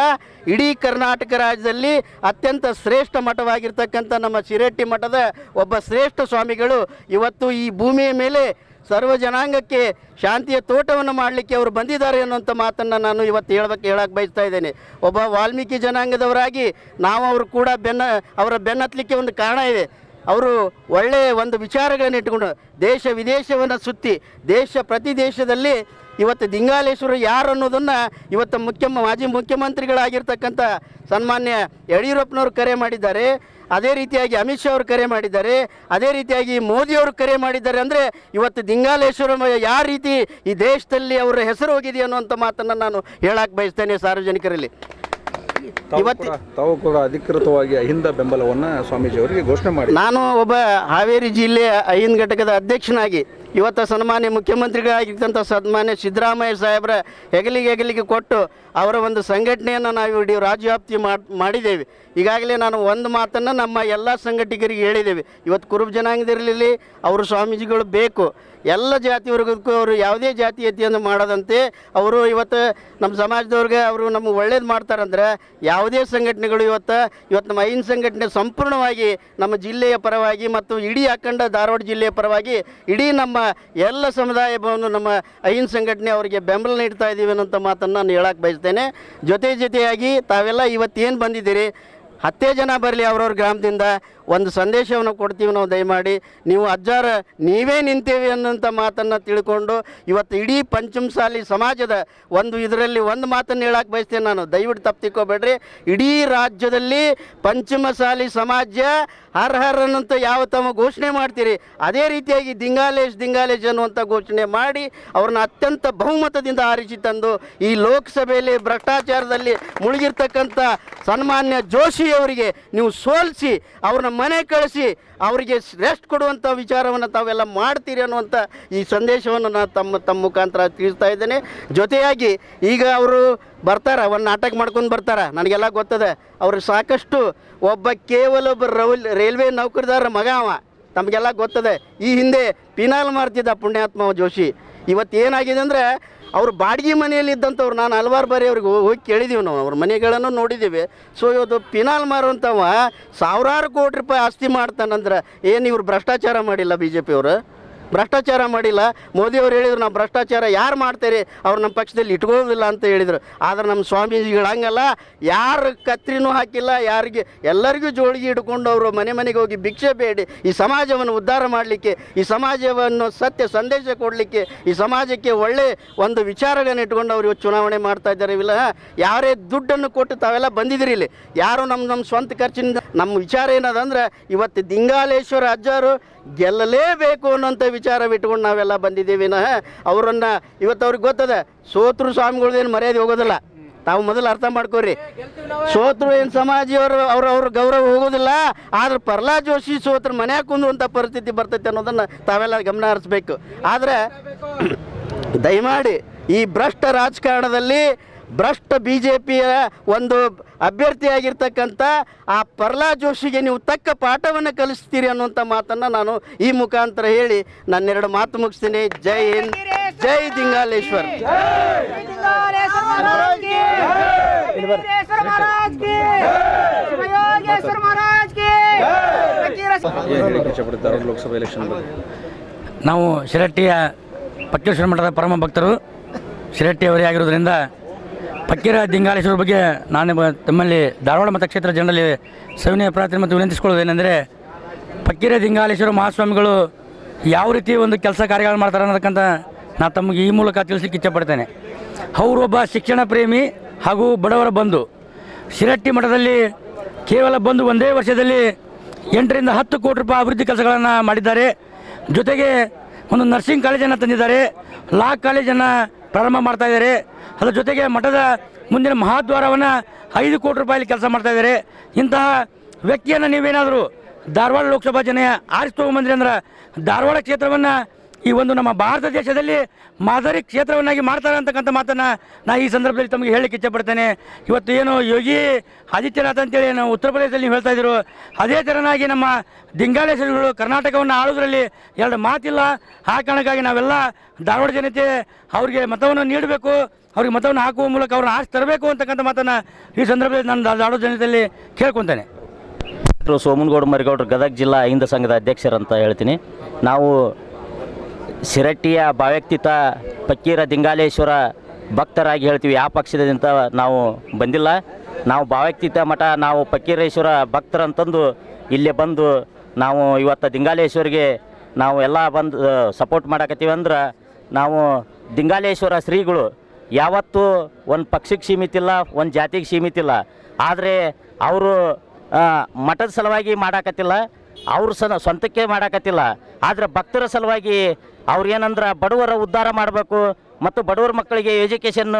ಇಡೀ ಕರ್ನಾಟಕ ರಾಜ್ಯದಲ್ಲಿ ಅತ್ಯಂತ ಶ್ರೇಷ್ಠ ಮಠವಾಗಿರ್ತಕ್ಕಂಥ ನಮ್ಮ ಶಿರಟ್ಟಿ ಮಠದ ಒಬ್ಬ ಶ್ರೇಷ್ಠ ಸ್ವಾಮಿಗಳು ಇವತ್ತು ಈ ಭೂಮಿಯ ಮೇಲೆ ಸರ್ವ ಜನಾಂಗಕ್ಕೆ ಶಾಂತಿಯ ತೋಟವನ್ನು ಮಾಡಲಿಕ್ಕೆ ಅವರು ಬಂದಿದ್ದಾರೆ ಅನ್ನೋಂಥ ಮಾತನ್ನು ನಾನು ಇವತ್ತು ಹೇಳಕ್ಕೆ ಬಯಸ್ತಾ ಇದ್ದೇನೆ. ಒಬ್ಬ ವಾಲ್ಮೀಕಿ ಜನಾಂಗದವರಾಗಿ ನಾವು ಅವರು ಕೂಡ ಅವರ ಬೆನ್ನತ್ತಲಿಕ್ಕೆ ಒಂದು ಕಾರಣ ಇದೆ. ಅವರು ಒಳ್ಳೆಯ ಒಂದು ವಿಚಾರಗಳನ್ನು ಇಟ್ಟುಕೊಂಡು ದೇಶ ವಿದೇಶವನ್ನು ಸುತ್ತಿ ಪ್ರತಿ ದೇಶದಲ್ಲಿ ಇವತ್ತು ದಿಂಗಾಲೇಶ್ವರ ಯಾರು ಅನ್ನೋದನ್ನು ಇವತ್ತು ಮಾಜಿ ಮುಖ್ಯಮಂತ್ರಿಗಳಾಗಿರ್ತಕ್ಕಂಥ ಸನ್ಮಾನ್ಯ ಯಡಿಯೂರಪ್ಪನವರು ಕರೆ ಮಾಡಿದ್ದಾರೆ. ಅದೇ ರೀತಿಯಾಗಿ ಅಮಿತ್ ಶಾ ಅವರು ಕರೆ ಮಾಡಿದ್ದಾರೆ, ಅದೇ ರೀತಿಯಾಗಿ ಮೋದಿಯವರು ಕರೆ ಮಾಡಿದ್ದಾರೆ. ಅಂದರೆ ಇವತ್ತು ದಿಂಗಾಲೇಶ್ವರ ಯಾವ ರೀತಿ ಈ ದೇಶದಲ್ಲಿ ಅವರ ಹೆಸರು ಹೋಗಿದೆ ಅನ್ನುವಂಥ ಮಾತನ್ನು ನಾನು ಹೇಳಕ್ಕೆ ಬಯಸ್ತೇನೆ ಸಾರ್ವಜನಿಕರಲ್ಲಿ. ತಾವು ಕೂಡ ಅಧಿಕೃತವಾಗಿ ಅಹಿಂದ ಬೆಂಬಲವನ್ನು ಸ್ವಾಮೀಜಿಯವರಿಗೆ ಘೋಷಣೆ ಮಾಡಿ ನಾನು ಒಬ್ಬ ಹಾವೇರಿ ಜಿಲ್ಲೆಯ ಅಹಿಂದ ಘಟಕದ ಅಧ್ಯಕ್ಷನಾಗಿ ಇವತ್ತು ಸನ್ಮಾನ್ಯ ಮುಖ್ಯಮಂತ್ರಿಗಳಾಗಿರ್ತಂಥ ಸನ್ಮಾನ್ಯ ಸಿದ್ದರಾಮಯ್ಯ ಸಾಹೇಬರ ಹೆಗಲಿಗೆ ಕೊಟ್ಟು ಅವರ ಒಂದು ಸಂಘಟನೆಯನ್ನು ನಾವು ಇಡೀ ರಾಜ್ಯವ್ಯಾಪ್ತಿ ಮಾಡಿದ್ದೇವೆ. ಈಗಾಗಲೇ ನಾನು ಒಂದು ಮಾತನ್ನು ನಮ್ಮ ಎಲ್ಲ ಸಂಘಟಕರಿಗೆ ಹೇಳಿದ್ದೇವೆ. ಇವತ್ತು ಕುರುಬ ಜನಾಂಗದಿರಲಿ ಅವರು ಸ್ವಾಮೀಜಿಗಳು ಬೇಕು, ಎಲ್ಲ ಜಾತಿಯವರಿಗೂ ಅವರು ಯಾವುದೇ ಜಾತೀಯತೆಯನ್ನು ಮಾಡದಂತೆ ಅವರು ಇವತ್ತು ನಮ್ಮ ಸಮಾಜದವ್ರಿಗೆ ಅವರು ನಮಗೆ ಒಳ್ಳೇದು ಮಾಡ್ತಾರಂದ್ರೆ ಯಾವುದೇ ಸಂಘಟನೆಗಳು ಇವತ್ತು ನಮ್ಮ ಅಹಿಂದ ಸಂಘಟನೆ ಸಂಪೂರ್ಣವಾಗಿ ನಮ್ಮ ಜಿಲ್ಲೆಯ ಪರವಾಗಿ ಮತ್ತು ಇಡೀ ಅಖಂಡ ಧಾರವಾಡ ಜಿಲ್ಲೆಯ ಪರವಾಗಿ ಇಡೀ ನಮ್ಮ ಎಲ್ಲ ಸಮುದಾಯವನ್ನು ನಮ್ಮ ಅಹಿಂದ ಸಂಘಟನೆ ಅವರಿಗೆ ಬೆಂಬಲ ನೀಡ್ತಾ ಇದ್ದೀವಿ ಅನ್ನೋಂಥ ಮಾತನ್ನು ನಾನು ಹೇಳಕ್ಕೆ ಬಯಸ್ತೇನೆ. ಜೊತೆಯಾಗಿ ತಾವೆಲ್ಲ ಇವತ್ತೇನು ಬಂದಿದ್ದೀರಿ, 10 ಜನ ಬರಲಿ ಅವ್ರವ್ರ ಗ್ರಾಮದಿಂದ ಒಂದು ಸಂದೇಶವನ್ನು ಕೊಡ್ತೀವಿ ನಾವು. ದಯಮಾಡಿ ನೀವು ಅಜ್ಜಾರ ನೀವೇ ನಿಂತೇವೆ ಅನ್ನೋಂಥ ಮಾತನ್ನು ತಿಳ್ಕೊಂಡು ಇವತ್ತು ಇಡೀ ಪಂಚಮಸಾಲಿ ಸಮಾಜದ ಇದರಲ್ಲಿ ಒಂದು ಮಾತನ್ನು ಹೇಳಕ್ಕೆ ಬಯಸ್ತೇನೆ ನಾನು. ದಯವಿಟ್ಟು ತಪ್ಪು ತಿಳ್ಕೊಬೇಡ್ರಿ. ಇಡೀ ರಾಜ್ಯದಲ್ಲಿ ಪಂಚಮಸಾಲಿ ಸಮಾಜ ಹರ್ ಅನ್ನೋಂಥ ಯಾವ ತಮ್ಮ ಘೋಷಣೆ ಮಾಡ್ತೀರಿ, ಅದೇ ರೀತಿಯಾಗಿ ದಿಂಗಾಲೇಶ್ ಅನ್ನುವಂಥ ಘೋಷಣೆ ಮಾಡಿ ಅವ್ರನ್ನ ಅತ್ಯಂತ ಬಹುಮತದಿಂದ ಆರಿಸಿ ತಂದು ಈ ಲೋಕಸಭೆಯಲ್ಲಿ ಭ್ರಷ್ಟಾಚಾರದಲ್ಲಿ ಮುಳುಗಿರ್ತಕ್ಕಂಥ ಸನ್ಮಾನ್ಯ ಜೋಶಿಯವರಿಗೆ ನೀವು ಸೋಲಿಸಿ ಅವ್ರನ್ನ ಮನೆ ಕಳಿಸಿ ಅವರಿಗೆ ರೆಸ್ಟ್ ಕೊಡುವಂಥ ವಿಚಾರವನ್ನು ತಾವೆಲ್ಲ ಮಾಡ್ತೀರಿ ಅನ್ನುವಂಥ ಈ ಸಂದೇಶವನ್ನು ನಾನು ತಮ್ಮ ಮುಖಾಂತರ ತಿಳಿಸ್ತಾ ಇದ್ದೇನೆ. ಜೊತೆಯಾಗಿ ಈಗ ಅವರು ಬರ್ತಾರೆ, ಒಂದು ನಾಟಕ ಮಾಡ್ಕೊಂಡು ಬರ್ತಾರೆ, ನನಗೆಲ್ಲ ಗೊತ್ತದೆ. ಅವರು ಸಾಕಷ್ಟು ಕೇವಲ ಒಬ್ಬ ರೈಲ್ವೆ ನೌಕರದಾರ ಮಗ ಅವ, ತಮಗೆಲ್ಲ ಗೊತ್ತದೆ. ಈ ಹಿಂದೆ ಪಿನಾಲ್ ಮಾಡ್ತಿದ್ದ ಪುಣ್ಯಾತ್ಮ ಜೋಶಿ. ಇವತ್ತು ಏನಾಗಿದೆ ಅಂದರೆ ಅವರು ಬಾಡಿಗೆ ಮನೆಯಲ್ಲಿ ಇದ್ದಂಥವ್ರು, ನಾನು ಹಲವಾರು ಬಾರಿ ಅವ್ರಿಗೆ ಹೋಗಿ ಕೇಳಿದ್ದೀವಿ, ನಾವು ಅವ್ರ ಮನೆಗಳನ್ನು ನೋಡಿದ್ದೀವಿ. ಸೊ ಇವತ್ತು ಪಿನಾಲ್ ಮಾರುವಂಥವ ಸಾವಿರಾರು ಕೋಟಿ ರೂಪಾಯಿ ಆಸ್ತಿ ಮಾಡ್ತಾನಂದ್ರೆ ಏನು ಇವ್ರು ಭ್ರಷ್ಟಾಚಾರ ಮಾಡಿಲ್ಲ? ಬಿ ಜೆ ಪಿಯವರು ಭ್ರಷ್ಟಾಚಾರ ಮಾಡಿಲ್ಲ. ಮೋದಿಯವರು ಹೇಳಿದರು ನಾವು ಭ್ರಷ್ಟಾಚಾರ ಯಾರು ಮಾಡ್ತಾರೆ ಅವ್ರು ನಮ್ಮ ಪಕ್ಷದಲ್ಲಿ ಇಟ್ಕೊಳ್ಳೋದಿಲ್ಲ ಅಂತ ಹೇಳಿದರು. ಆದರೆ ನಮ್ಮ ಸ್ವಾಮೀಜಿಗಳು ಹಂಗಲ್ಲ, ಯಾರು ಕತ್ರಿನೂ ಹಾಕಿಲ್ಲ, ಎಲ್ಲರಿಗೂ ಜೋಳಿಗೆ ಹಿಡ್ಕೊಂಡು ಅವರು ಮನೆಗೆ ಹೋಗಿ ಭಿಕ್ಷೆ ಬೇಡಿ ಈ ಸಮಾಜವನ್ನು ಉದ್ಧಾರ ಮಾಡಲಿಕ್ಕೆ, ಈ ಸಮಾಜವನ್ನು ಸತ್ಯ ಸಂದೇಶ ಕೊಡಲಿಕ್ಕೆ, ಈ ಸಮಾಜಕ್ಕೆ ಒಳ್ಳೆ ಒಂದು ವಿಚಾರಗಳನ್ನು ಇಟ್ಕೊಂಡು ಅವರು ಇವತ್ತು ಚುನಾವಣೆ ಮಾಡ್ತಾ ಇದ್ದಾರೆ. ಇಲ್ಲ ಯಾರೇ ದುಡ್ಡನ್ನು ಕೊಟ್ಟು ತಾವೆಲ್ಲ ಬಂದಿದ್ದೀರಿ ಇಲ್ಲಿ, ಯಾರು ನಮ್ಮ ಸ್ವಂತ ಖರ್ಚಿನಿಂದ. ನಮ್ಮ ವಿಚಾರ ಏನದಂದ್ರೆ ಇವತ್ತು ದಿಂಗಾಲೇಶ್ವರ ಅಜ್ಜಾರು ಗೆಲ್ಲಲೇಬೇಕು ಅನ್ನೋಂಥ ವಿಚಾರವಿಟ್ಕೊಂಡು ನಾವೆಲ್ಲ ಬಂದಿದ್ದೀವಿ. ಅವರನ್ನು ಇವತ್ತು ಅವ್ರಿಗೆ ಗೊತ್ತದೆ, ಸೋತರು ಸ್ವಾಮಿಗಳದ್ದೇನು ಮರ್ಯಾದೆ ಹೋಗೋದಿಲ್ಲ. ತಾವು ಮೊದಲು ಅರ್ಥ ಮಾಡ್ಕೋರಿ, ಸೋತರು ಏನು ಸಮಾಜಿಯವರು ಅವ್ರ ಗೌರವ ಹೋಗೋದಿಲ್ಲ. ಆದ್ರೆ ಪ್ರಹ್ಲಾದ್ ಜೋಶಿ ಸೋತರು ಮನ್ಯಾಗ ಕುಂದುವಂಥ ಪರಿಸ್ಥಿತಿ ಬರ್ತೈತೆ ಅನ್ನೋದನ್ನು ತಾವೆಲ್ಲ ಗಮನ ಹರಿಸ್ಬೇಕು. ಆದರೆ ದಯಮಾಡಿ ಈ ಭ್ರಷ್ಟ ರಾಜಕಾರಣದಲ್ಲಿ ಭ್ರಷ್ಟ BJPಯ ಒಂದು ಅಭ್ಯರ್ಥಿಯಾಗಿರ್ತಕ್ಕಂಥ ಆ ಪ್ರಹ್ಲಾದ್ ಜೋಶಿಗೆ ನೀವು ತಕ್ಕ ಪಾಠವನ್ನು ಕಲಿಸ್ತೀರಿ ಅನ್ನುವಂಥ ಮಾತನ್ನು ನಾನು ಈ ಮುಖಾಂತರ ಹೇಳಿ ನನ್ನೆರಡು ಮಾತು ಮುಗಿಸ್ತೀನಿ. ಜೈ ಹಿಂದ್, ಜೈ ದಿಂಗಾಲೇಶ್ವರ್. ಲೋಕಸಭಾ ಎಲೆಕ್ಷನ್ ನಾವು ಶಿರಟ್ಟಿಯ ಪಕ್ಕೇಶ್ವರ ಮಠದ ಪರಮ ಭಕ್ತರು ಶಿರಟ್ಟಿ ಅವರೇ ಆಗಿರೋದ್ರಿಂದ ಫಕೀರ ದಿಂಗಾಲೇಶ್ವರ ಬಗ್ಗೆ ನಾನು ತಮ್ಮಲ್ಲಿ ಧಾರವಾಡ ಮತಕ್ಷೇತ್ರ ಜನರಲ್ಲಿ ಸವಿನಯ ಪ್ರಾರ್ಥನೆ ಮತ್ತು ವಿನಂತಿಸ್ಕೊಳ್ಳೋದೇನೆಂದರೆ, ಫಕೀರ ದಿಂಗಾಲೇಶ್ವರ ಮಹಾಸ್ವಾಮಿಗಳು ಯಾವ ರೀತಿ ಒಂದು ಕೆಲಸ ಕಾರ್ಯಗಳು ಮಾಡ್ತಾರೆ ಅನ್ನೋದಕ್ಕಂತ ನಾನು ತಮಗೆ ಈ ಮೂಲಕ ತಿಳಿಸ್ಲಿಕ್ಕೆ ಇಚ್ಛಪಡ್ತೇನೆ. ಅವರೊಬ್ಬ ಶಿಕ್ಷಣ ಪ್ರೇಮಿ ಹಾಗೂ ಬಡವರ ಬಂಧು. ಶಿರಟ್ಟಿ ಮಠದಲ್ಲಿ ಕೇವಲ ಬಂದು ಒಂದೇ ವರ್ಷದಲ್ಲಿ 8 ರಿಂದ 10 ಕೋಟಿ ರೂಪಾಯಿ ಅಭಿವೃದ್ಧಿ ಕೆಲಸಗಳನ್ನು ಮಾಡಿದ್ದಾರೆ. ಜೊತೆಗೆ ಒಂದು ನರ್ಸಿಂಗ್ ಕಾಲೇಜನ್ನು ತಂದಿದ್ದಾರೆ, ಲಾ ಕಾಲೇಜನ್ನು ಪ್ರಾರಂಭ ಮಾಡ್ತಾ ಇದ್ದಾರೆ. ಅದರ ಜೊತೆಗೆ ಮಠದ ಮುಂದಿನ ಮಹಾದ್ವಾರವನ್ನು 5 ಕೋಟಿ ರೂಪಾಯಲ್ಲಿ ಕೆಲಸ ಮಾಡ್ತಾ ಇದ್ದಾರೆ. ಇಂತಹ ವ್ಯಕ್ತಿಯನ್ನು ನೀವೇನಾದರೂ ಧಾರವಾಡ ಲೋಕಸಭಾ ಜನ ಆರಿಸಿ ತೊಗೊಂಬಂದ್ರಿ ಅಂದ್ರೆ ಧಾರವಾಡ ಕ್ಷೇತ್ರವನ್ನು ಈ ಒಂದು ನಮ್ಮ ಭಾರತ ದೇಶದಲ್ಲಿ ಮಾದರಿ ಕ್ಷೇತ್ರವನ್ನಾಗಿ ಮಾಡ್ತಾರೆ ಅಂತಕ್ಕಂಥ ಮಾತನ್ನು ನಾನು ಈ ಸಂದರ್ಭದಲ್ಲಿ ತಮಗೆ ಹೇಳಲಿಕ್ಕೆ ಇಚ್ಛಪಡ್ತೇನೆ. ಇವತ್ತು ಏನು ಯೋಗಿ ಆದಿತ್ಯನಾಥ್ ಅಂತೇಳಿ ನಾವು ಉತ್ತರ ಪ್ರದೇಶದಲ್ಲಿ ನೀವು ಹೇಳ್ತಾ ಇದ್ದೀರೋ, ಅದೇ ಥರನಾಗಿ ನಮ್ಮ ದಿಂಗಾಲೇಶ್ವರಿಗಳು ಕರ್ನಾಟಕವನ್ನು ಆಳೋದ್ರಲ್ಲಿ 2 ಮಾತಿಲ್ಲ. ಆ ಕಾರಣಕ್ಕಾಗಿ ನಾವೆಲ್ಲ ಧಾರವಾಡ ಜನತೆ ಅವರಿಗೆ ಮತವನ್ನು ನೀಡಬೇಕು, ಅವ್ರಿಗೆ ಮತವನ್ನು ಹಾಕುವ ಮೂಲಕ ಅವ್ರನ್ನ ಆರಿಸಿ ತರಬೇಕು ಅಂತಕ್ಕಂಥ ಮಾತನ್ನು ಈ ಸಂದರ್ಭದಲ್ಲಿ ನಾನು ಧಾರವಾಡ ಜನತೆಯಲ್ಲಿ ಕೇಳ್ಕೊತೇನೆ. ಸೋಮನಗೌಡ ಮರಿಗೌಡರು ಗದಗ ಜಿಲ್ಲಾ ಅಹಿಂದ ಸಂಘದ ಅಧ್ಯಕ್ಷರಂತ ಹೇಳ್ತೀನಿ. ನಾವು ಶಿರಟ್ಟಿಯ ಭಾವ್ಯಕ್ತಿತ ಫಕೀರ ದಿಂಗಾಲೇಶ್ವರ ಭಕ್ತರಾಗಿ ಹೇಳ್ತೀವಿ. ಯಾವ ಪಕ್ಷದಿಂದ ನಾವು ಬಂದಿಲ್ಲ, ನಾವು ಭಾವ್ಯಕ್ತಿತ ಮಠ ನಾವು ಫಕೀರೇಶ್ವರ ಭಕ್ತರಂತಂದು ಇಲ್ಲೇ ಬಂದು ನಾವು ಇವತ್ತು ದಿಂಗಾಲೇಶ್ವರಿಗೆ ನಾವು ಎಲ್ಲ ಬಂದು ಸಪೋರ್ಟ್ ಮಾಡಕತ್ತೀವಿ. ಅಂದ್ರೆ ನಾವು ದಿಂಗಾಲೇಶ್ವರ ಶ್ರೀಗಳು ಯಾವತ್ತೂ ಒಂದು ಪಕ್ಷಕ್ಕೆ ಸೀಮಿತ ಇಲ್ಲ, ಒಂದು ಜಾತಿಗೆ ಸೀಮಿತ ಇಲ್ಲ. ಆದರೆ ಅವರು ಮಠದ ಸಲುವಾಗಿ ಮಾಡಾಕತ್ತಿಲ್ಲ, ಅವ್ರ ಸ್ವಂತಕ್ಕೆ ಮಾಡಾಕತ್ತಿಲ್ಲ. ಆದರೆ ಭಕ್ತರ ಸಲುವಾಗಿ ಅವ್ರು ಏನಂದ್ರೆ ಬಡವರ ಉದ್ಧಾರ ಮಾಡಬೇಕು ಮತ್ತು ಬಡವರ ಮಕ್ಕಳಿಗೆ ಎಜುಕೇಷನ್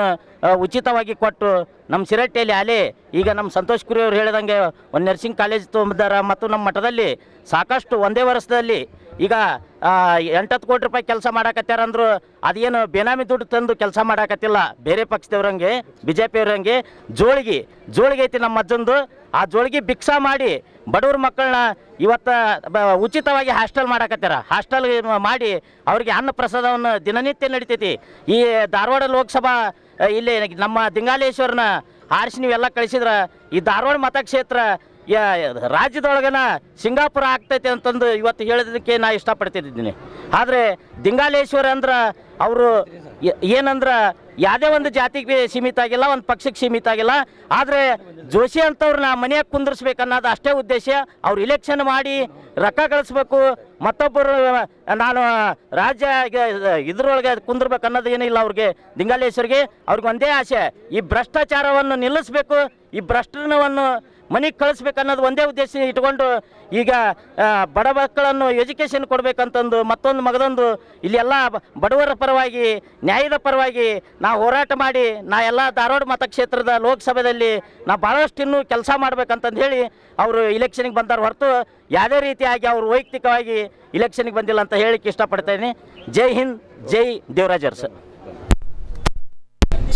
ಉಚಿತವಾಗಿ ಕೊಟ್ಟು ನಮ್ಮ ಶಿರಟ್ಟಿಯಲ್ಲಿ ಅಲೆ ಈಗ ನಮ್ಮ ಸಂತೋಷ್ ಕುರಿ ಅವ್ರು ಹೇಳಿದಂಗೆ ಒಂದು ನರ್ಸಿಂಗ್ ಕಾಲೇಜ್ ತೊಗೊಂಡಿದ್ದಾರೆ. ಮತ್ತು ನಮ್ಮ ಮಠದಲ್ಲಿ ಸಾಕಷ್ಟು ಒಂದೇ ವರ್ಷದಲ್ಲಿ ಈಗ 8-10 ಕೋಟಿ ರೂಪಾಯಿ ಕೆಲಸ ಮಾಡಾಕತ್ಯಾರಂದ್ರು ಅದೇನು ಬೇನಾಮಿ ದುಡ್ಡು ತಂದು ಕೆಲಸ ಮಾಡಾಕತ್ತಿಲ್ಲ. ಬೇರೆ ಪಕ್ಷದವ್ರಂಗೆ BJP ಅವ್ರಂಗೆ ಜೋಳಿಗೆ ಐತಿ ನಮ್ಮ ಅಜ್ಜಂದು. ಆ ಜೋಳಿಗೆ ಭಿಕ್ಷಾ ಮಾಡಿ ಬಡವ್ರ ಮಕ್ಕಳನ್ನ ಇವತ್ತು ಉಚಿತವಾಗಿ ಹಾಸ್ಟೆಲ್ ಮಾಡಾಕತ್ಯಾರ. ಹಾಸ್ಟೆಲ್ ಮಾಡಿ ಅವರಿಗೆ ಅನ್ನ ಪ್ರಸಾದವನ್ನು ದಿನನಿತ್ಯ ನಡಿತೈತಿ. ಈ ಧಾರವಾಡ ಲೋಕಸಭಾ ಇಲ್ಲಿ ನಮ್ಮ ದಿಂಗಾಲೇಶ್ವರನ ಆರಿಸಿ ನೀವೆಲ್ಲ ಕಳಿಸಿದ್ರೆ ಈ ಧಾರವಾಡ ಮತಕ್ಷೇತ್ರ ರಾಜ್ಯದೊಳಗನ ಸಿಂಗಾಪುರ ಆಗ್ತೈತೆ ಅಂತಂದು ಇವತ್ತು ಹೇಳೋದಕ್ಕೆ ನಾ ಇಷ್ಟಪಡ್ತಿದ್ದೀನಿ. ಆದರೆ ದಿಂಗಾಲೇಶ್ವರ ಅಂದ್ರೆ ಅವರು ಏನಂದ್ರೆ ಯಾವುದೇ ಒಂದು ಜಾತಿಗೆ ಸೀಮಿತ ಆಗಿಲ್ಲ, ಒಂದು ಪಕ್ಷಕ್ಕೆ ಸೀಮಿತ ಆಗಿಲ್ಲ. ಆದರೆ ಜೋಶಿ ಅಂತವ್ರನ್ನ ಮನೆಯಾಗ ಕುಂದಿರ್ಸ್ಬೇಕನ್ನೋದು ಅಷ್ಟೇ ಉದ್ದೇಶ. ಅವ್ರು ಇಲೆಕ್ಷನ್ ಮಾಡಿ ರೊಕ್ಕ ಗಳಿಸ್ಬೇಕು, ಮತ್ತೊಬ್ಬರು ನಾನು ರಾಜ್ಯ ಇದ್ರೊಳಗೆ ಕುಂದಿರ್ಬೇಕು ಅನ್ನೋದು ಏನಿಲ್ಲ ಅವ್ರಿಗೆ. ದಿಂಗಾಲೇಶ್ವರಿಗೆ ಅವ್ರಿಗೆ ಒಂದೇ ಆಸೆ, ಈ ಭ್ರಷ್ಟಾಚಾರವನ್ನು ನಿಲ್ಲಿಸಬೇಕು, ಈ ಭ್ರಷ್ಟನವನ್ನು ಮನೆಗೆ ಕಳಿಸ್ಬೇಕನ್ನೋದು ಒಂದೇ ಉದ್ದೇಶ ಇಟ್ಕೊಂಡು ಈಗ ಬಡ ಮಕ್ಕಳನ್ನು ಎಜುಕೇಷನ್ ಕೊಡಬೇಕಂತಂದು ಮತ್ತೊಂದು ಮಗದೊಂದು ಇಲ್ಲಿ ಎಲ್ಲ ಬಡವರ ಪರವಾಗಿ ನ್ಯಾಯದ ಪರವಾಗಿ ನಾವು ಹೋರಾಟ ಮಾಡಿ ನಾ ಎಲ್ಲ ಧಾರವಾಡ ಮತಕ್ಷೇತ್ರದ ಲೋಕಸಭೆಯಲ್ಲಿ ನಾವು ಭಾಳಷ್ಟು ಇನ್ನೂ ಕೆಲಸ ಮಾಡ್ಬೇಕಂತಂದು ಹೇಳಿ ಅವರು ಇಲೆಕ್ಷನ್ಗೆ ಬಂದಾರ ಹೊರತು ಯಾವುದೇ ರೀತಿಯಾಗಿ ಅವರು ವೈಯಕ್ತಿಕವಾಗಿ ಇಲೆಕ್ಷನ್ಗೆ ಬಂದಿಲ್ಲ ಅಂತ ಹೇಳಿಕ್ಕೆ ಇಷ್ಟಪಡ್ತೇನೆ. ಜೈ ಹಿಂದ್, ಜೈ ದೇವರಾಜ್ ಅರಸು.